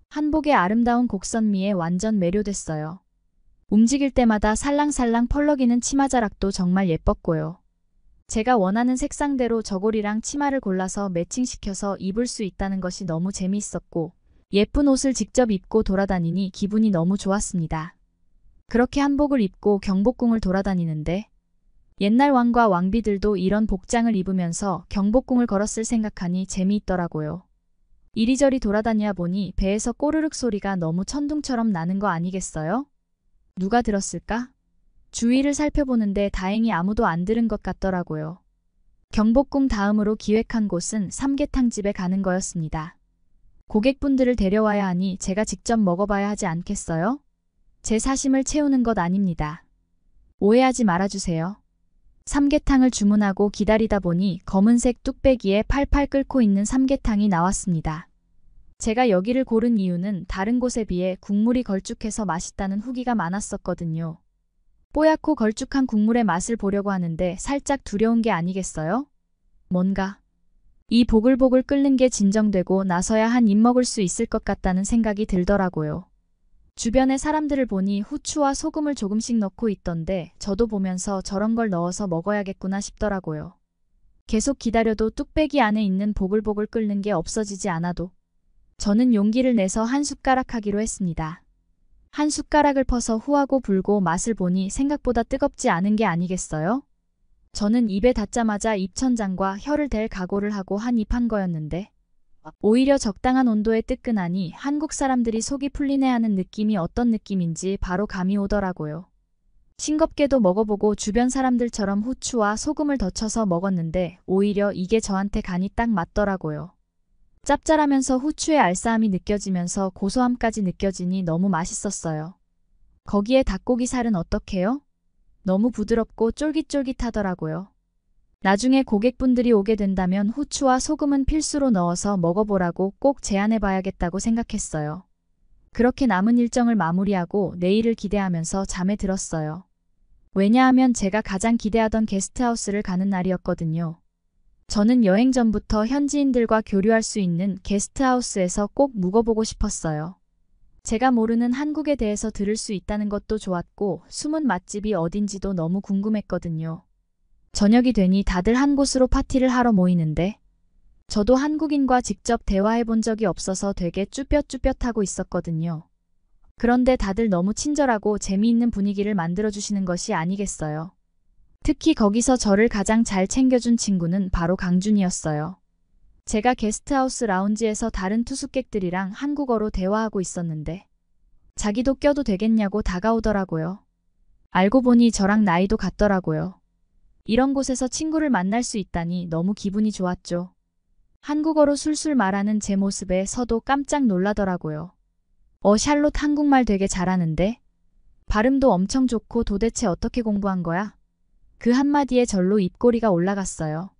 한복의 아름다운 곡선미에 완전 매료됐어요. 움직일 때마다 살랑살랑 펄럭이는 치마자락도 정말 예뻤고요. 제가 원하는 색상대로 저고리랑 치마를 골라서 매칭시켜서 입을 수 있다는 것이 너무 재미있었고 예쁜 옷을 직접 입고 돌아다니니 기분이 너무 좋았습니다. 그렇게 한복을 입고 경복궁을 돌아다니는데 옛날 왕과 왕비들도 이런 복장을 입으면서 경복궁을 걸었을 생각하니 재미있더라고요. 이리저리 돌아다녀 보니 배에서 꼬르륵 소리가 너무 천둥처럼 나는 거 아니겠어요? 누가 들었을까? 주위를 살펴보는데 다행히 아무도 안 들은 것 같더라고요. 경복궁 다음으로 기획한 곳은 삼계탕집에 가는 거였습니다. 고객분들을 데려와야 하니 제가 직접 먹어봐야 하지 않겠어요? 제 사심을 채우는 것 아닙니다. 오해하지 말아주세요. 삼계탕을 주문하고 기다리다 보니 검은색 뚝배기에 팔팔 끓고 있는 삼계탕이 나왔습니다. 제가 여기를 고른 이유는 다른 곳에 비해 국물이 걸쭉해서 맛있다는 후기가 많았었거든요. 뽀얗고 걸쭉한 국물의 맛을 보려고 하는데 살짝 두려운 게 아니겠어요? 뭔가 이 보글보글 끓는 게 진정되고 나서야 한 입 먹을 수 있을 것 같다는 생각이 들더라고요. 주변의 사람들을 보니 후추와 소금을 조금씩 넣고 있던데 저도 보면서 저런 걸 넣어서 먹어야겠구나 싶더라고요. 계속 기다려도 뚝배기 안에 있는 보글보글 끓는 게 없어지지 않아도 저는 용기를 내서 한 숟가락 하기로 했습니다. 한 숟가락을 퍼서 후하고 불고 맛을 보니 생각보다 뜨겁지 않은 게 아니겠어요? 저는 입에 닿자마자 입천장과 혀를 댈 각오를 하고 한 입 한 거였는데 오히려 적당한 온도에 뜨끈하니 한국 사람들이 속이 풀리네 하는 느낌이 어떤 느낌인지 바로 감이 오더라고요. 싱겁게도 먹어보고 주변 사람들처럼 후추와 소금을 더 쳐서 먹었는데 오히려 이게 저한테 간이 딱 맞더라고요. 짭짤하면서 후추의 알싸함이 느껴지면서 고소함까지 느껴지니 너무 맛있었어요. 거기에 닭고기 살은 어떡해요? 너무 부드럽고 쫄깃쫄깃하더라고요. 나중에 고객분들이 오게 된다면 후추와 소금은 필수로 넣어서 먹어보라고 꼭 제안해봐야겠다고 생각했어요. 그렇게 남은 일정을 마무리하고 내일을 기대하면서 잠에 들었어요. 왜냐하면 제가 가장 기대하던 게스트하우스를 가는 날이었거든요. 저는 여행 전부터 현지인들과 교류할 수 있는 게스트하우스에서 꼭 묵어보고 싶었어요. 제가 모르는 한국에 대해서 들을 수 있다는 것도 좋았고 숨은 맛집이 어딘지도 너무 궁금했거든요. 저녁이 되니 다들 한 곳으로 파티를 하러 모이는데 저도 한국인과 직접 대화해 본 적이 없어서 되게 쭈뼛쭈뼛하고 있었거든요. 그런데 다들 너무 친절하고 재미있는 분위기를 만들어주시는 것이 아니겠어요. 특히 거기서 저를 가장 잘 챙겨준 친구는 바로 강준이었어요. 제가 게스트하우스 라운지에서 다른 투숙객들이랑 한국어로 대화하고 있었는데 자기도 껴도 되겠냐고 다가오더라고요. 알고 보니 저랑 나이도 같더라고요. 이런 곳에서 친구를 만날 수 있다니 너무 기분이 좋았죠. 한국어로 술술 말하는 제 모습에 서도 깜짝 놀라더라고요. 샬롯 한국말 되게 잘하는데? 발음도 엄청 좋고 도대체 어떻게 공부한 거야? 그 한마디에 절로 입꼬리가 올라갔어요.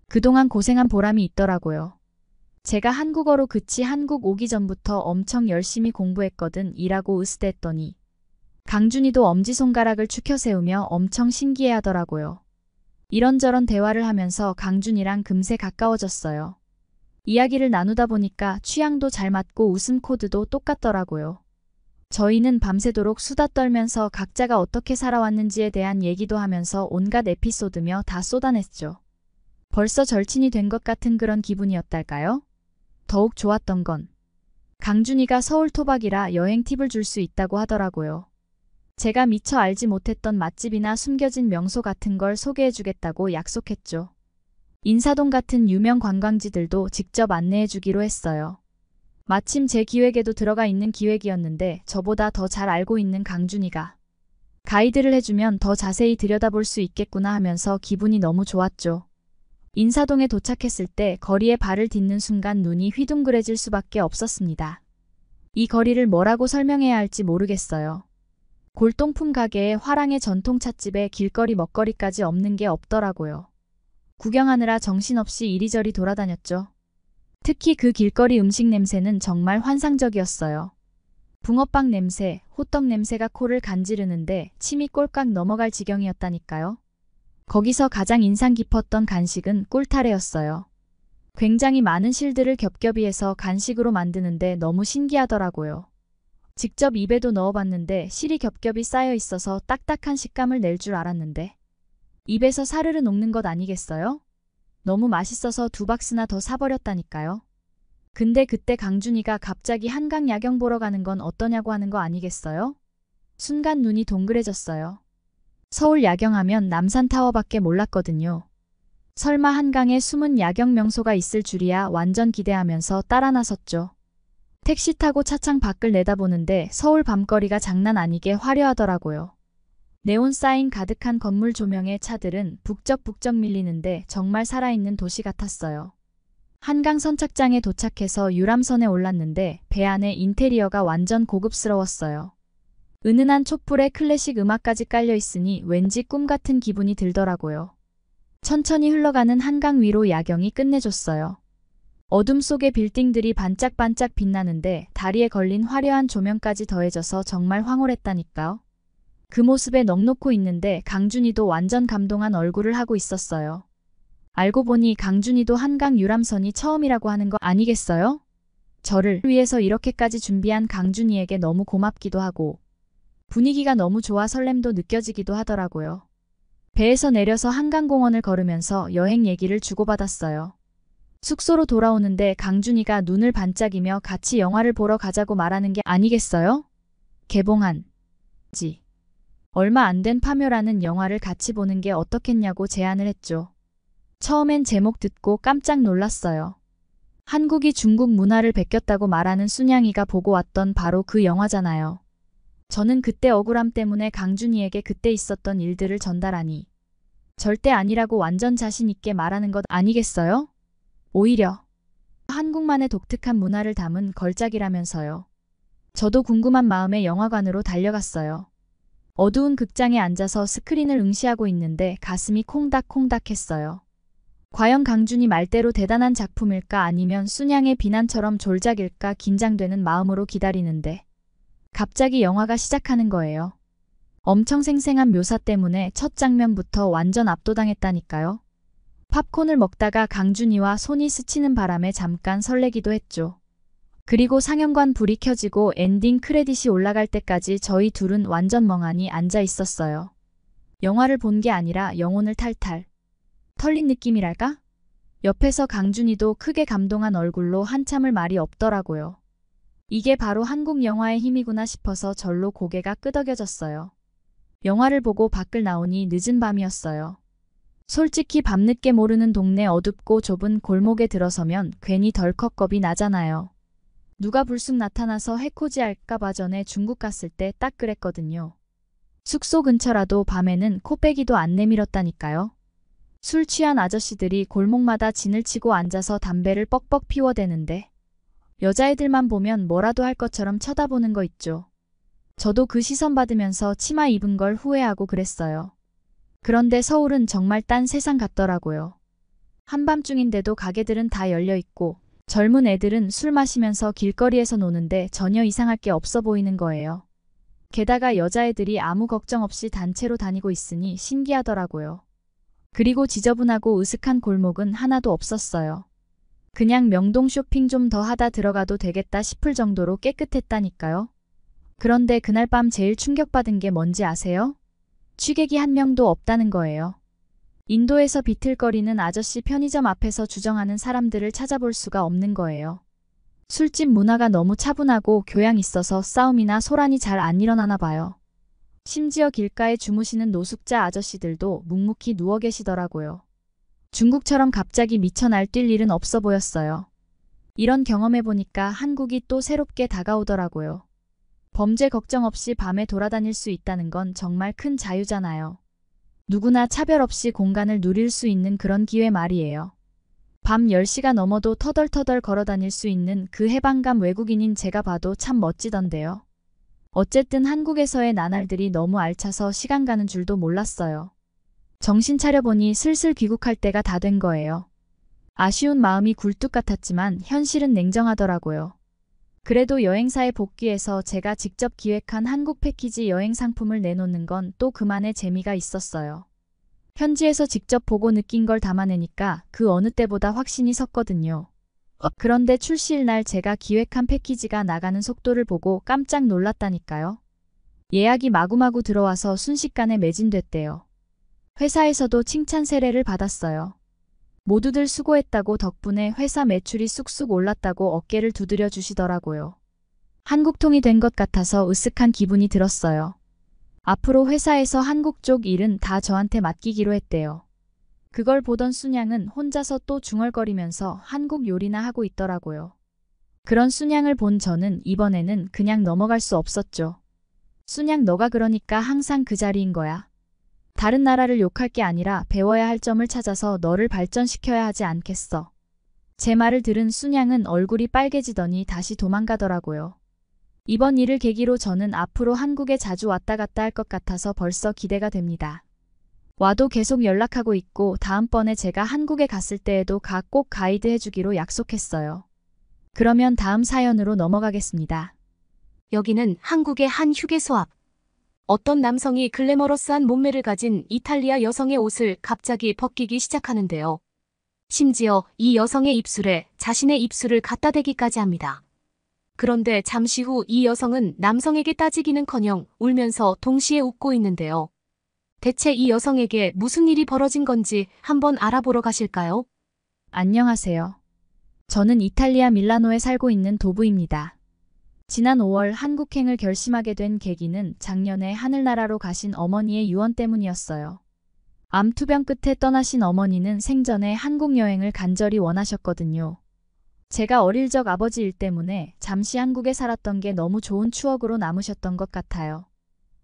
그동안 고생한 보람이 있더라고요. 제가 한국어로 그치 한국 오기 전부터 엄청 열심히 공부했거든 이라고 으스댔더니 강준이도 엄지손가락을 축혀 세우며 엄청 신기해하더라고요. 이런저런 대화를 하면서 강준이랑 금세 가까워졌어요. 이야기를 나누다 보니까 취향도 잘 맞고 웃음 코드도 똑같더라고요. 저희는 밤새도록 수다 떨면서 각자가 어떻게 살아왔는지에 대한 얘기도 하면서 온갖 에피소드며 다 쏟아냈죠. 벌써 절친이 된 것 같은 그런 기분이었달까요? 더욱 좋았던 건 강준이가 서울 토박이라 여행 팁을 줄 수 있다고 하더라고요. 제가 미처 알지 못했던 맛집이나 숨겨진 명소 같은 걸 소개해주겠다고 약속했죠. 인사동 같은 유명 관광지들도 직접 안내해주기로 했어요. 마침 제 기획에도 들어가 있는 기획이었는데 저보다 더 잘 알고 있는 강준이가 가이드를 해주면 더 자세히 들여다볼 수 있겠구나 하면서 기분이 너무 좋았죠. 인사동에 도착했을 때 거리에 발을 딛는 순간 눈이 휘둥그레질 수밖에 없었습니다. 이 거리를 뭐라고 설명해야 할지 모르겠어요. 골동품 가게에 화랑의 전통 찻집에 길거리 먹거리까지 없는 게 없더라고요. 구경하느라 정신없이 이리저리 돌아다녔죠. 특히 그 길거리 음식 냄새는 정말 환상적이었어요. 붕어빵 냄새, 호떡 냄새가 코를 간지르는데 침이 꼴깍 넘어갈 지경이었다니까요. 거기서 가장 인상 깊었던 간식은 꿀타래였어요. 굉장히 많은 실들을 겹겹이 해서 간식으로 만드는데 너무 신기하더라고요. 직접 입에도 넣어봤는데 실이 겹겹이 쌓여 있어서 딱딱한 식감을 낼 줄 알았는데 입에서 사르르 녹는 것 아니겠어요? 너무 맛있어서 2박스나 더 사버렸다니까요. 근데 그때 강준이가 갑자기 한강 야경 보러 가는 건 어떠냐고 하는 거 아니겠어요? 순간 눈이 동그래졌어요. 서울 야경하면 남산타워밖에 몰랐거든요. 설마 한강에 숨은 야경 명소가 있을 줄이야 완전 기대하면서 따라 나섰죠. 택시 타고 차창 밖을 내다보는데 서울 밤거리가 장난 아니게 화려하더라고요. 네온 사인 가득한 건물 조명에 차들은 북적북적 밀리는데 정말 살아있는 도시 같았어요. 한강 선착장에 도착해서 유람선에 올랐는데 배 안에 인테리어가 완전 고급스러웠어요. 은은한 촛불에 클래식 음악까지 깔려 있으니 왠지 꿈 같은 기분이 들더라고요. 천천히 흘러가는 한강 위로 야경이 끝내줬어요. 어둠 속의 빌딩들이 반짝반짝 빛나는데 다리에 걸린 화려한 조명까지 더해져서 정말 황홀했다니까요. 그 모습에 넋놓고 있는데 강준이도 완전 감동한 얼굴을 하고 있었어요. 알고 보니 강준이도 한강 유람선이 처음이라고 하는 거 아니겠어요? 저를 위해서 이렇게까지 준비한 강준이에게 너무 고맙기도 하고 분위기가 너무 좋아 설렘도 느껴지기도 하더라고요. 배에서 내려서 한강공원을 걸으면서 여행 얘기를 주고받았어요. 숙소로 돌아오는데 강준이가 눈을 반짝이며 같이 영화를 보러 가자고 말하는 게 아니겠어요? 개봉한 지 얼마 안 된 파묘라는 영화를 같이 보는 게 어떻겠냐고 제안을 했죠. 처음엔 제목 듣고 깜짝 놀랐어요. 한국이 중국 문화를 베꼈다고 말하는 순양이가 보고 왔던 바로 그 영화잖아요. 저는 그때 억울함 때문에 강준이에게 그때 있었던 일들을 전달하니 절대 아니라고 완전 자신 있게 말하는 것 아니겠어요? 오히려 한국만의 독특한 문화를 담은 걸작이라면서요. 저도 궁금한 마음에 영화관으로 달려갔어요. 어두운 극장에 앉아서 스크린을 응시하고 있는데 가슴이 콩닥콩닥했어요. 과연 강준이 말대로 대단한 작품일까 아니면 순양의 비난처럼 졸작일까 긴장되는 마음으로 기다리는데 갑자기 영화가 시작하는 거예요. 엄청 생생한 묘사 때문에 첫 장면부터 완전 압도당했다니까요. 팝콘을 먹다가 강준이와 손이 스치는 바람에 잠깐 설레기도 했죠. 그리고 상영관 불이 켜지고 엔딩 크레딧이 올라갈 때까지 저희 둘은 완전 멍하니 앉아 있었어요. 영화를 본 게 아니라 영혼을 탈탈 털린 느낌이랄까? 옆에서 강준이도 크게 감동한 얼굴로 한참을 말이 없더라고요. 이게 바로 한국 영화의 힘이구나 싶어서 절로 고개가 끄덕여졌어요. 영화를 보고 밖을 나오니 늦은 밤이었어요. 솔직히 밤늦게 모르는 동네 어둡고 좁은 골목에 들어서면 괜히 덜컥 겁이 나잖아요. 누가 불쑥 나타나서 해코지 할까봐 전에 중국 갔을 때 딱 그랬거든요. 숙소 근처라도 밤에는 코빼기도 안 내밀었다니까요. 술 취한 아저씨들이 골목마다 진을 치고 앉아서 담배를 뻑뻑 피워대는데 여자애들만 보면 뭐라도 할 것처럼 쳐다보는 거 있죠. 저도 그 시선 받으면서 치마 입은 걸 후회하고 그랬어요. 그런데 서울은 정말 딴 세상 같더라고요. 한밤중인데도 가게들은 다 열려있고 젊은 애들은 술 마시면서 길거리에서 노는데 전혀 이상할 게 없어 보이는 거예요. 게다가 여자애들이 아무 걱정 없이 단체로 다니고 있으니 신기하더라고요. 그리고 지저분하고 으슥한 골목은 하나도 없었어요. 그냥 명동 쇼핑 좀 더 하다 들어가도 되겠다 싶을 정도로 깨끗했다니까요. 그런데 그날 밤 제일 충격받은 게 뭔지 아세요? 취객이 한 명도 없다는 거예요. 인도에서 비틀거리는 아저씨 편의점 앞에서 주정하는 사람들을 찾아볼 수가 없는 거예요. 술집 문화가 너무 차분하고 교양 있어서 싸움이나 소란이 잘 안 일어나나 봐요. 심지어 길가에 주무시는 노숙자 아저씨들도 묵묵히 누워 계시더라고요. 중국처럼 갑자기 미쳐 날뛸 일은 없어 보였어요. 이런 경험해보니까 한국이 또 새롭게 다가오더라고요. 범죄 걱정 없이 밤에 돌아다닐 수 있다는 건 정말 큰 자유잖아요. 누구나 차별 없이 공간을 누릴 수 있는 그런 기회 말이에요. 밤 10시가 넘어도 터덜터덜 걸어다닐 수 있는 그 해방감 외국인인 제가 봐도 참 멋지던데요. 어쨌든 한국에서의 나날들이 너무 알차서 시간 가는 줄도 몰랐어요. 정신 차려보니 슬슬 귀국할 때가 다 된 거예요. 아쉬운 마음이 굴뚝 같았지만 현실은 냉정하더라고요. 그래도 여행사에 복귀해서 제가 직접 기획한 한국 패키지 여행 상품을 내놓는 건 또 그만의 재미가 있었어요. 현지에서 직접 보고 느낀 걸 담아내니까 그 어느 때보다 확신이 섰거든요. 그런데 출시일 날 제가 기획한 패키지가 나가는 속도를 보고 깜짝 놀랐다니까요. 예약이 마구마구 들어와서 순식간에 매진됐대요. 회사에서도 칭찬 세례를 받았어요. 모두들 수고했다고 덕분에 회사 매출이 쑥쑥 올랐다고 어깨를 두드려 주시더라고요. 한국통이 된 것 같아서 으쓱한 기분이 들었어요. 앞으로 회사에서 한국 쪽 일은 다 저한테 맡기기로 했대요. 그걸 보던 순양은 혼자서 또 중얼거리면서 한국 요리나 하고 있더라고요. 그런 순양을 본 저는 이번에는 그냥 넘어갈 수 없었죠. 순양 너가 그러니까 항상 그 자리인 거야. 다른 나라를 욕할 게 아니라 배워야 할 점을 찾아서 너를 발전시켜야 하지 않겠어. 제 말을 들은 순양은 얼굴이 빨개지더니 다시 도망가더라고요. 이번 일을 계기로 저는 앞으로 한국에 자주 왔다 갔다 할 것 같아서 벌써 기대가 됩니다. 와도 계속 연락하고 있고 다음번에 제가 한국에 갔을 때에도 꼭 가이드 해주기로 약속했어요. 그러면 다음 사연으로 넘어가겠습니다. 여기는 한국의 한 휴게소 앞. 어떤 남성이 글래머러스한 몸매를 가진 이탈리아 여성의 옷을 갑자기 벗기기 시작하는데요. 심지어 이 여성의 입술에 자신의 입술을 갖다 대기까지 합니다. 그런데 잠시 후 이 여성은 남성에게 따지기는커녕 울면서 동시에 웃고 있는데요. 대체 이 여성에게 무슨 일이 벌어진 건지 한번 알아보러 가실까요? 안녕하세요. 저는 이탈리아 밀라노에 살고 있는 도부입니다. 지난 5월 한국행을 결심하게 된 계기는 작년에 하늘나라로 가신 어머니의 유언 때문이었어요. 암투병 끝에 떠나신 어머니는 생전에 한국 여행을 간절히 원하셨거든요. 제가 어릴 적 아버지 일 때문에 잠시 한국에 살았던 게 너무 좋은 추억으로 남으셨던 것 같아요.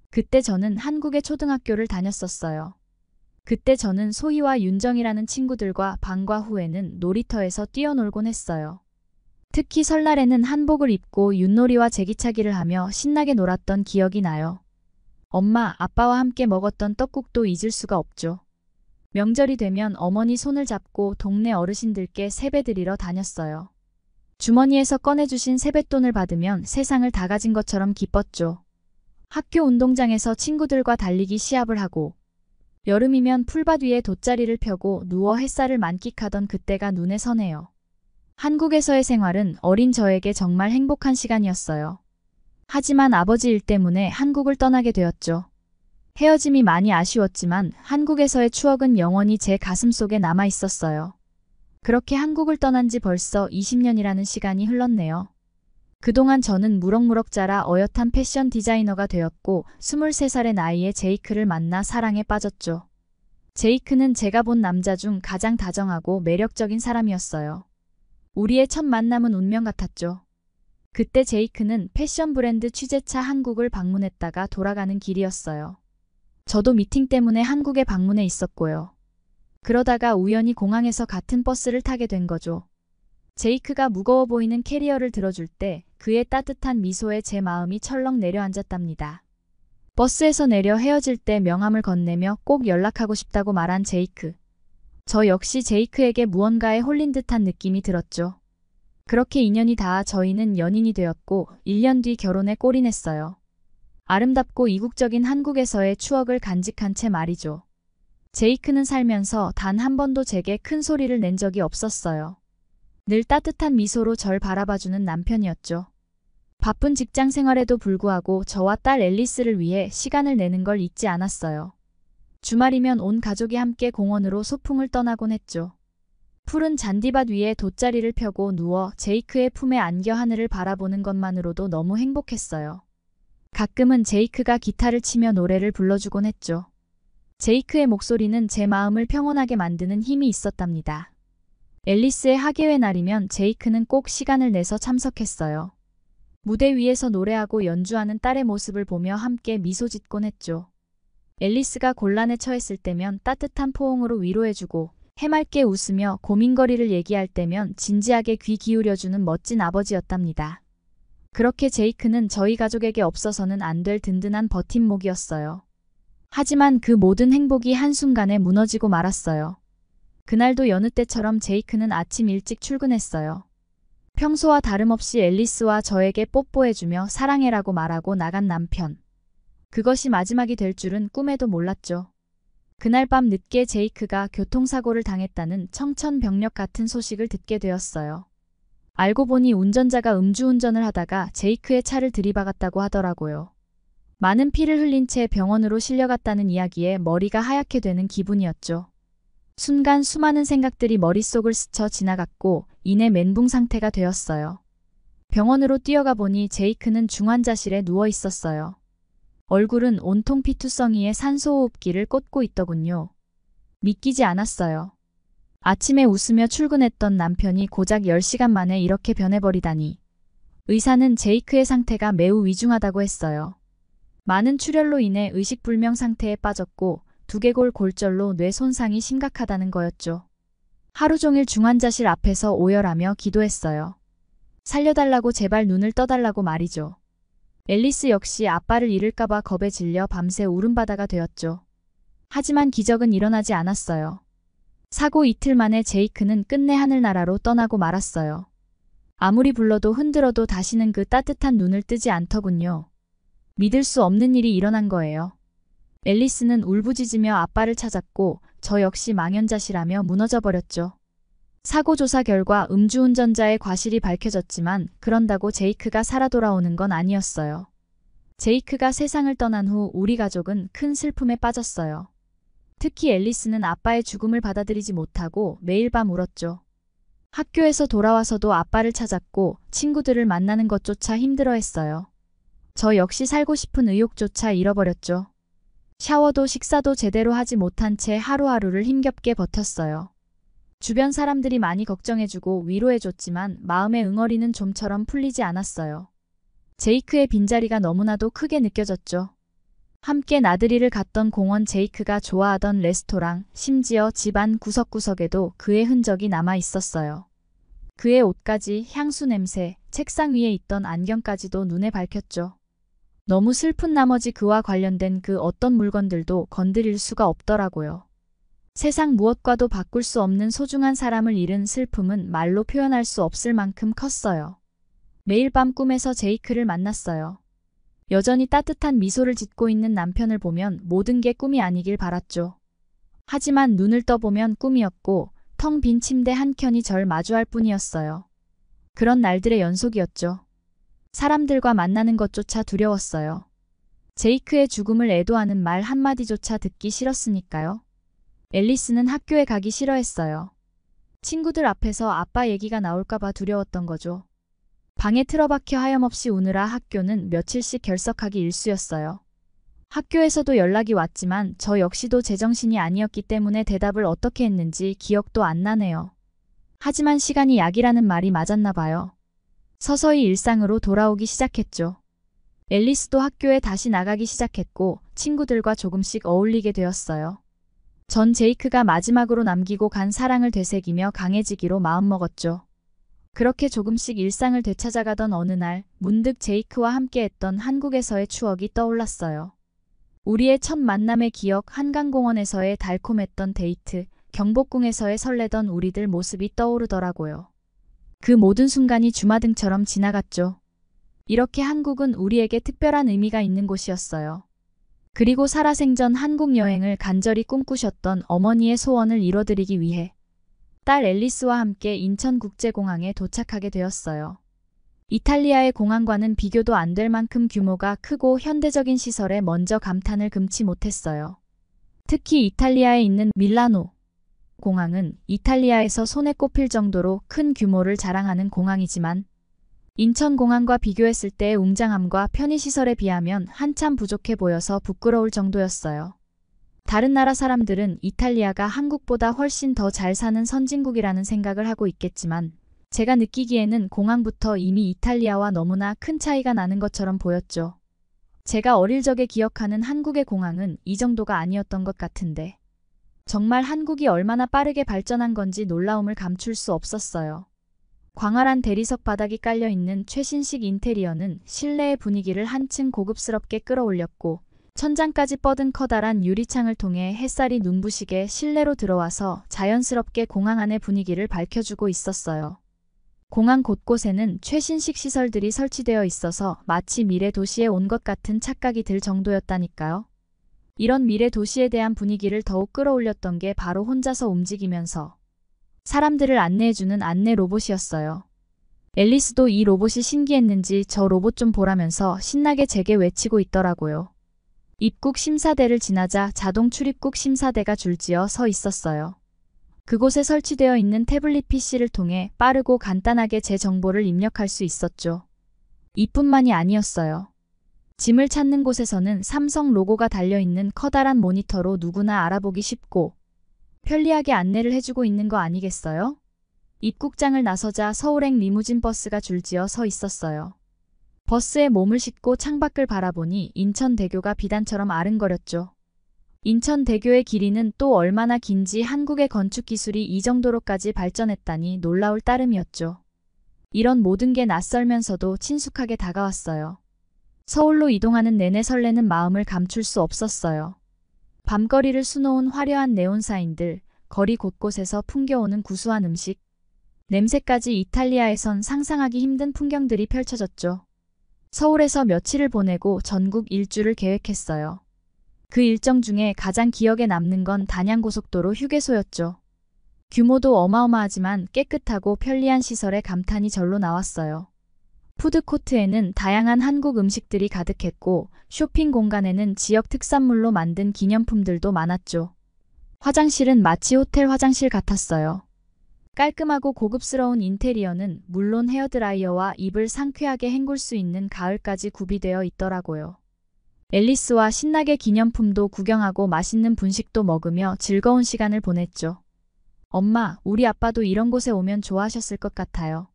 그때 저는 한국의 초등학교를 다녔었어요. 그때 저는 소희와 윤정이라는 친구들과 방과 후에는 놀이터에서 뛰어놀곤 했어요. 특히 설날에는 한복을 입고 윷놀이와 제기차기를 하며 신나게 놀았던 기억이 나요. 엄마, 아빠와 함께 먹었던 떡국도 잊을 수가 없죠. 명절이 되면 어머니 손을 잡고 동네 어르신들께 세배 드리러 다녔어요. 주머니에서 꺼내주신 세뱃돈을 받으면 세상을 다 가진 것처럼 기뻤죠. 학교 운동장에서 친구들과 달리기 시합을 하고 여름이면 풀밭 위에 돗자리를 펴고 누워 햇살을 만끽하던 그때가 눈에 선해요. 한국에서의 생활은 어린 저에게 정말 행복한 시간이었어요. 하지만 아버지 일 때문에 한국을 떠나게 되었죠. 헤어짐이 많이 아쉬웠지만 한국에서의 추억은 영원히 제 가슴속에 남아 있었어요. 그렇게 한국을 떠난 지 벌써 20년이라는 시간이 흘렀네요. 그동안 저는 무럭무럭 자라 어엿한 패션 디자이너가 되었고 23살의 나이에 제이크를 만나 사랑에 빠졌죠. 제이크는 제가 본 남자 중 가장 다정하고 매력적인 사람이었어요. 우리의 첫 만남은 운명 같았죠. 그때 제이크는 패션 브랜드 취재차 한국을 방문했다가 돌아가는 길이었어요. 저도 미팅 때문에 한국에 방문해 있었고요. 그러다가 우연히 공항에서 같은 버스를 타게 된 거죠. 제이크가 무거워 보이는 캐리어를 들어줄 때 그의 따뜻한 미소에 제 마음이 철렁 내려앉았답니다. 버스에서 내려 헤어질 때 명함을 건네며 꼭 연락하고 싶다고 말한 제이크. 저 역시 제이크에게 무언가에 홀린 듯한 느낌이 들었죠. 그렇게 인연이 닿아 저희는 연인이 되었고 1년 뒤 결혼에 골인했어요. 아름답고 이국적인 한국에서의 추억을 간직한 채 말이죠. 제이크는 살면서 단 한 번도 제게 큰 소리를 낸 적이 없었어요. 늘 따뜻한 미소로 절 바라봐주는 남편이었죠. 바쁜 직장 생활에도 불구하고 저와 딸 앨리스를 위해 시간을 내는 걸 잊지 않았어요. 주말이면 온 가족이 함께 공원으로 소풍을 떠나곤 했죠. 푸른 잔디밭 위에 돗자리를 펴고 누워 제이크의 품에 안겨 하늘을 바라보는 것만으로도 너무 행복했어요. 가끔은 제이크가 기타를 치며 노래를 불러주곤 했죠. 제이크의 목소리는 제 마음을 평온하게 만드는 힘이 있었답니다. 앨리스의 학예회 날이면 제이크는 꼭 시간을 내서 참석했어요. 무대 위에서 노래하고 연주하는 딸의 모습을 보며 함께 미소 짓곤 했죠. 앨리스가 곤란에 처했을 때면 따뜻한 포옹으로 위로해주고 해맑게 웃으며 고민거리를 얘기할 때면 진지하게 귀 기울여주는 멋진 아버지였답니다. 그렇게 제이크는 저희 가족에게 없어서는 안 될 든든한 버팀목이었어요. 하지만 그 모든 행복이 한순간에 무너지고 말았어요. 그날도 여느 때처럼 제이크는 아침 일찍 출근했어요. 평소와 다름없이 앨리스와 저에게 뽀뽀해주며 사랑해라고 말하고 나간 남편. 그것이 마지막이 될 줄은 꿈에도 몰랐죠. 그날 밤 늦게 제이크가 교통사고를 당했다는 청천벽력 같은 소식을 듣게 되었어요. 알고 보니 운전자가 음주운전을 하다가 제이크의 차를 들이박았다고 하더라고요. 많은 피를 흘린 채 병원으로 실려갔다는 이야기에 머리가 하얗게 되는 기분이었죠. 순간 수많은 생각들이 머릿속을 스쳐 지나갔고 이내 멘붕 상태가 되었어요. 병원으로 뛰어가 보니 제이크는 중환자실에 누워 있었어요. 얼굴은 온통 피투성이에 산소호흡기를 꽂고 있더군요. 믿기지 않았어요. 아침에 웃으며 출근했던 남편이 고작 10시간 만에 이렇게 변해버리다니. 의사는 제이크의 상태가 매우 위중하다고 했어요. 많은 출혈로 인해 의식불명 상태에 빠졌고 두개골 골절로 뇌 손상이 심각하다는 거였죠. 하루 종일 중환자실 앞에서 오열하며 기도했어요. 살려달라고 제발 눈을 떠달라고 말이죠. 앨리스 역시 아빠를 잃을까봐 겁에 질려 밤새 울음바다가 되었죠. 하지만 기적은 일어나지 않았어요. 사고 이틀 만에 제이크는 끝내 하늘나라로 떠나고 말았어요. 아무리 불러도 흔들어도 다시는 그 따뜻한 눈을 뜨지 않더군요. 믿을 수 없는 일이 일어난 거예요. 앨리스는 울부짖으며 아빠를 찾았고 저 역시 망연자실하며 무너져버렸죠. 사고 조사 결과 음주운전자의 과실이 밝혀졌지만 그런다고 제이크가 살아 돌아오는 건 아니었어요. 제이크가 세상을 떠난 후 우리 가족은 큰 슬픔에 빠졌어요. 특히 앨리스는 아빠의 죽음을 받아들이지 못하고 매일 밤 울었죠. 학교에서 돌아와서도 아빠를 찾았고 친구들을 만나는 것조차 힘들어했어요. 저 역시 살고 싶은 의욕조차 잃어버렸죠. 샤워도 식사도 제대로 하지 못한 채 하루하루를 힘겹게 버텼어요. 주변 사람들이 많이 걱정해주고 위로해줬지만 마음의 응어리는 좀처럼 풀리지 않았어요. 제이크의 빈자리가 너무나도 크게 느껴졌죠. 함께 나들이를 갔던 공원, 제이크가 좋아하던 레스토랑, 심지어 집안 구석구석에도 그의 흔적이 남아 있었어요. 그의 옷까지, 향수 냄새, 책상 위에 있던 안경까지도 눈에 밝혔죠. 너무 슬픈 나머지 그와 관련된 그 어떤 물건들도 건드릴 수가 없더라고요. 세상 무엇과도 바꿀 수 없는 소중한 사람을 잃은 슬픔은 말로 표현할 수 없을 만큼 컸어요. 매일 밤 꿈에서 제이크를 만났어요. 여전히 따뜻한 미소를 짓고 있는 남편을 보면 모든 게 꿈이 아니길 바랐죠. 하지만 눈을 떠보면 꿈이었고 텅 빈 침대 한켠이 절 마주할 뿐이었어요. 그런 날들의 연속이었죠. 사람들과 만나는 것조차 두려웠어요. 제이크의 죽음을 애도하는 말 한마디조차 듣기 싫었으니까요. 앨리스는 학교에 가기 싫어했어요. 친구들 앞에서 아빠 얘기가 나올까봐 두려웠던 거죠. 방에 틀어박혀 하염없이 우느라 학교는 며칠씩 결석하기 일쑤였어요. 학교에서도 연락이 왔지만 저 역시도 제정신이 아니었기 때문에 대답을 어떻게 했는지 기억도 안 나네요. 하지만 시간이 약이라는 말이 맞았나 봐요. 서서히 일상으로 돌아오기 시작했죠. 앨리스도 학교에 다시 나가기 시작했고 친구들과 조금씩 어울리게 되었어요. 전 제이크가 마지막으로 남기고 간 사랑을 되새기며 강해지기로 마음먹었죠. 그렇게 조금씩 일상을 되찾아가던 어느 날 문득 제이크와 함께했던 한국에서의 추억이 떠올랐어요. 우리의 첫 만남의 기억, 한강공원에서의 달콤했던 데이트, 경복궁에서의 설레던 우리들 모습이 떠오르더라고요. 그 모든 순간이 주마등처럼 지나갔죠. 이렇게 한국은 우리에게 특별한 의미가 있는 곳이었어요. 그리고 살아생전 한국 여행을 간절히 꿈꾸셨던 어머니의 소원을 이뤄드리기 위해 딸 앨리스와 함께 인천국제공항에 도착하게 되었어요. 이탈리아의 공항과는 비교도 안 될 만큼 규모가 크고 현대적인 시설에 먼저 감탄을 금치 못했어요. 특히 이탈리아에 있는 밀라노 공항은 이탈리아에서 손에 꼽힐 정도로 큰 규모를 자랑하는 공항이지만 인천공항과 비교했을 때의 웅장함과 편의시설에 비하면 한참 부족해 보여서 부끄러울 정도였어요. 다른 나라 사람들은 이탈리아가 한국보다 훨씬 더 잘 사는 선진국이라는 생각을 하고 있겠지만 제가 느끼기에는 공항부터 이미 이탈리아와 너무나 큰 차이가 나는 것처럼 보였죠. 제가 어릴 적에 기억하는 한국의 공항은 이 정도가 아니었던 것 같은데 정말 한국이 얼마나 빠르게 발전한 건지 놀라움을 감출 수 없었어요. 광활한 대리석 바닥이 깔려있는 최신식 인테리어는 실내의 분위기를 한층 고급스럽게 끌어올렸고 천장까지 뻗은 커다란 유리창을 통해 햇살이 눈부시게 실내로 들어와서 자연스럽게 공항 안의 분위기를 밝혀주고 있었어요. 공항 곳곳에는 최신식 시설들이 설치되어 있어서 마치 미래 도시에 온 것 같은 착각이 들 정도였다니까요. 이런 미래 도시에 대한 분위기를 더욱 끌어올렸던 게 바로 혼자서 움직이면서 사람들을 안내해주는 안내 로봇이었어요. 앨리스도 이 로봇이 신기했는지 저 로봇 좀 보라면서 신나게 제게 외치고 있더라고요. 입국 심사대를 지나자 자동 출입국 심사대가 줄지어 서 있었어요. 그곳에 설치되어 있는 태블릿 PC를 통해 빠르고 간단하게 제 정보를 입력할 수 있었죠. 이뿐만이 아니었어요. 짐을 찾는 곳에서는 삼성 로고가 달려있는 커다란 모니터로 누구나 알아보기 쉽고 편리하게 안내를 해주고 있는 거 아니겠어요? 입국장을 나서자 서울행 리무진 버스가 줄지어 서 있었어요. 버스에 몸을 싣고 창밖을 바라보니 인천대교가 비단처럼 아른거렸죠. 인천대교의 길이는 또 얼마나 긴지 한국의 건축기술이 이 정도로까지 발전했다니 놀라울 따름이었죠. 이런 모든 게 낯설면서도 친숙하게 다가왔어요. 서울로 이동하는 내내 설레는 마음을 감출 수 없었어요. 밤거리를 수놓은 화려한 네온사인들, 거리 곳곳에서 풍겨오는 구수한 음식, 냄새까지 이탈리아에선 상상하기 힘든 풍경들이 펼쳐졌죠. 서울에서 며칠을 보내고 전국 일주를 계획했어요. 그 일정 중에 가장 기억에 남는 건 단양고속도로 휴게소였죠. 규모도 어마어마하지만 깨끗하고 편리한 시설에 감탄이 절로 나왔어요. 푸드코트에는 다양한 한국 음식들이 가득했고 쇼핑 공간에는 지역 특산물로 만든 기념품들도 많았죠. 화장실은 마치 호텔 화장실 같았어요. 깔끔하고 고급스러운 인테리어는 물론 헤어드라이어와 입을 상쾌하게 헹굴 수 있는 가을까지 구비되어 있더라고요. 앨리스와 신나게 기념품도 구경하고 맛있는 분식도 먹으며 즐거운 시간을 보냈죠. 엄마, 우리 아빠도 이런 곳에 오면 좋아하셨을 것 같아요.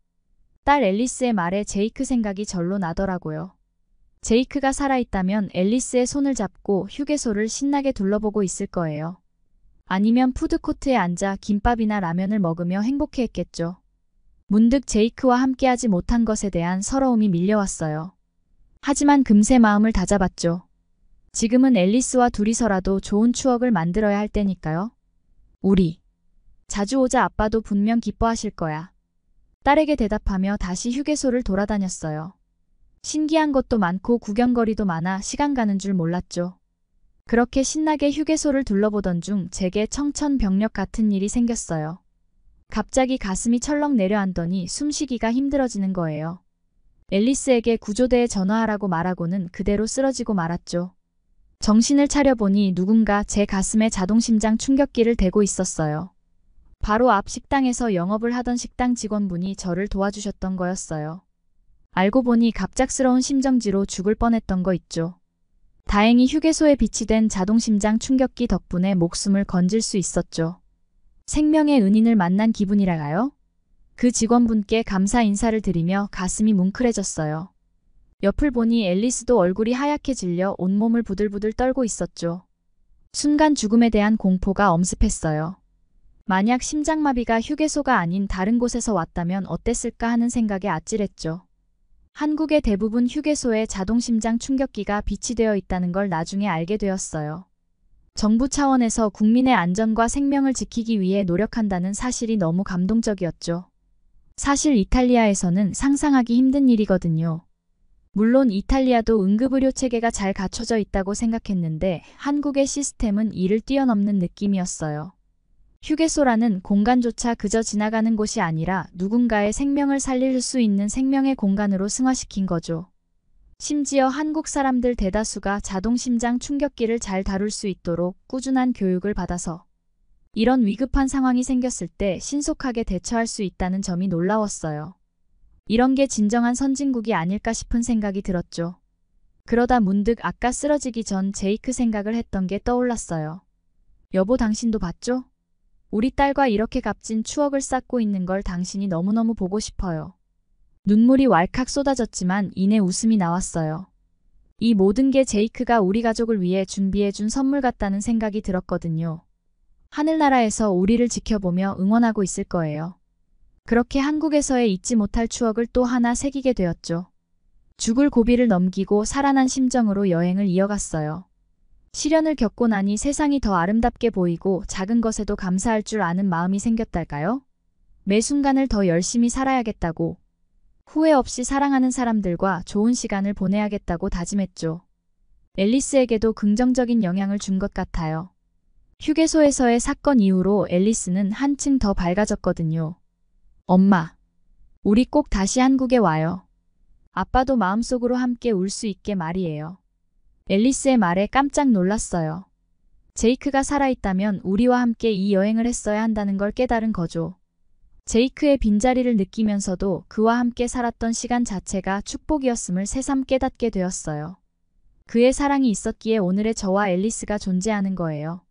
딸 앨리스의 말에 제이크 생각이 절로 나더라고요. 제이크가 살아있다면 앨리스의 손을 잡고 휴게소를 신나게 둘러보고 있을 거예요. 아니면 푸드코트에 앉아 김밥이나 라면을 먹으며 행복해했겠죠. 문득 제이크와 함께하지 못한 것에 대한 서러움이 밀려왔어요. 하지만 금세 마음을 다잡았죠. 지금은 앨리스와 둘이서라도 좋은 추억을 만들어야 할 때니까요. 우리 자주 오자 아빠도 분명 기뻐하실 거야. 딸에게 대답하며 다시 휴게소를 돌아다녔어요. 신기한 것도 많고 구경거리도 많아 시간 가는 줄 몰랐죠. 그렇게 신나게 휴게소를 둘러보던 중 제게 청천벽력 같은 일이 생겼어요. 갑자기 가슴이 철렁 내려앉더니 숨쉬기가 힘들어지는 거예요. 앨리스에게 구조대에 전화하라고 말하고는 그대로 쓰러지고 말았죠. 정신을 차려보니 누군가 제 가슴에 자동심장 충격기를 대고 있었어요. 바로 앞 식당에서 영업을 하던 식당 직원분이 저를 도와주셨던 거였어요. 알고 보니 갑작스러운 심정지로 죽을 뻔했던 거 있죠. 다행히 휴게소에 비치된 자동심장 충격기 덕분에 목숨을 건질 수 있었죠. 생명의 은인을 만난 기분이랄까요? 그 직원분께 감사 인사를 드리며 가슴이 뭉클해졌어요. 옆을 보니 앨리스도 얼굴이 하얗게 질려 온몸을 부들부들 떨고 있었죠. 순간 죽음에 대한 공포가 엄습했어요. 만약 심장마비가 휴게소가 아닌 다른 곳에서 왔다면 어땠을까 하는 생각에 아찔했죠. 한국의 대부분 휴게소에 자동심장 충격기가 비치되어 있다는 걸 나중에 알게 되었어요. 정부 차원에서 국민의 안전과 생명을 지키기 위해 노력한다는 사실이 너무 감동적이었죠. 사실 이탈리아에서는 상상하기 힘든 일이거든요. 물론 이탈리아도 응급의료 체계가 잘 갖춰져 있다고 생각했는데 한국의 시스템은 이를 뛰어넘는 느낌이었어요. 휴게소라는 공간조차 그저 지나가는 곳이 아니라 누군가의 생명을 살릴 수 있는 생명의 공간으로 승화시킨 거죠. 심지어 한국 사람들 대다수가 자동심장 충격기를 잘 다룰 수 있도록 꾸준한 교육을 받아서 이런 위급한 상황이 생겼을 때 신속하게 대처할 수 있다는 점이 놀라웠어요. 이런 게 진정한 선진국이 아닐까 싶은 생각이 들었죠. 그러다 문득 아까 쓰러지기 전 제이크 생각을 했던 게 떠올랐어요. 여보, 당신도 봤죠? 우리 딸과 이렇게 값진 추억을 쌓고 있는 걸 당신이 너무너무 보고 싶어요. 눈물이 왈칵 쏟아졌지만 이내 웃음이 나왔어요. 이 모든 게 제이크가 우리 가족을 위해 준비해준 선물 같다는 생각이 들었거든요. 하늘나라에서 우리를 지켜보며 응원하고 있을 거예요. 그렇게 한국에서의 잊지 못할 추억을 또 하나 새기게 되었죠. 죽을 고비를 넘기고 살아난 심정으로 여행을 이어갔어요. 시련을 겪고 나니 세상이 더 아름답게 보이고 작은 것에도 감사할 줄 아는 마음이 생겼달까요? 매 순간을 더 열심히 살아야겠다고, 후회 없이 사랑하는 사람들과 좋은 시간을 보내야겠다고 다짐했죠. 앨리스에게도 긍정적인 영향을 준 것 같아요. 휴게소에서의 사건 이후로 앨리스는 한층 더 밝아졌거든요. 엄마, 우리 꼭 다시 한국에 와요. 아빠도 마음속으로 함께 울 수 있게 말이에요. 앨리스의 말에 깜짝 놀랐어요. 제이크가 살아있다면 우리와 함께 이 여행을 했어야 한다는 걸 깨달은 거죠. 제이크의 빈자리를 느끼면서도 그와 함께 살았던 시간 자체가 축복이었음을 새삼 깨닫게 되었어요. 그의 사랑이 있었기에 오늘의 저와 앨리스가 존재하는 거예요.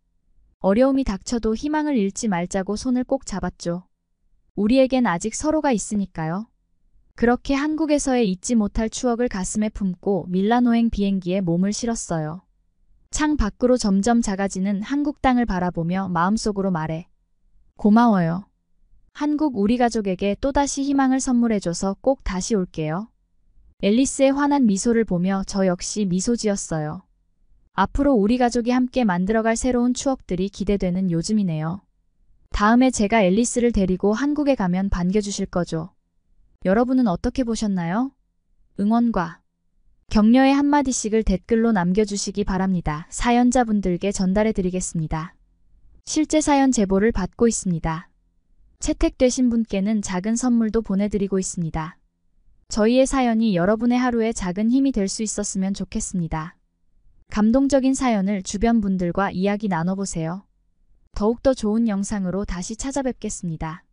어려움이 닥쳐도 희망을 잃지 말자고 손을 꼭 잡았죠. 우리에겐 아직 서로가 있으니까요. 그렇게 한국에서의 잊지 못할 추억을 가슴에 품고 밀라노행 비행기에 몸을 실었어요. 창 밖으로 점점 작아지는 한국 땅을 바라보며 마음속으로 말해. 고마워요. 한국 우리 가족에게 또다시 희망을 선물해줘서 꼭 다시 올게요. 앨리스의 환한 미소를 보며 저 역시 미소 지었어요. 앞으로 우리 가족이 함께 만들어갈 새로운 추억들이 기대되는 요즘이네요. 다음에 제가 앨리스를 데리고 한국에 가면 반겨주실 거죠? 여러분은 어떻게 보셨나요? 응원과 격려의 한마디씩을 댓글로 남겨주시기 바랍니다. 사연자분들께 전달해드리겠습니다. 실제 사연 제보를 받고 있습니다. 채택되신 분께는 작은 선물도 보내드리고 있습니다. 저희의 사연이 여러분의 하루에 작은 힘이 될 수 있었으면 좋겠습니다. 감동적인 사연을 주변 분들과 이야기 나눠보세요. 더욱더 좋은 영상으로 다시 찾아뵙겠습니다.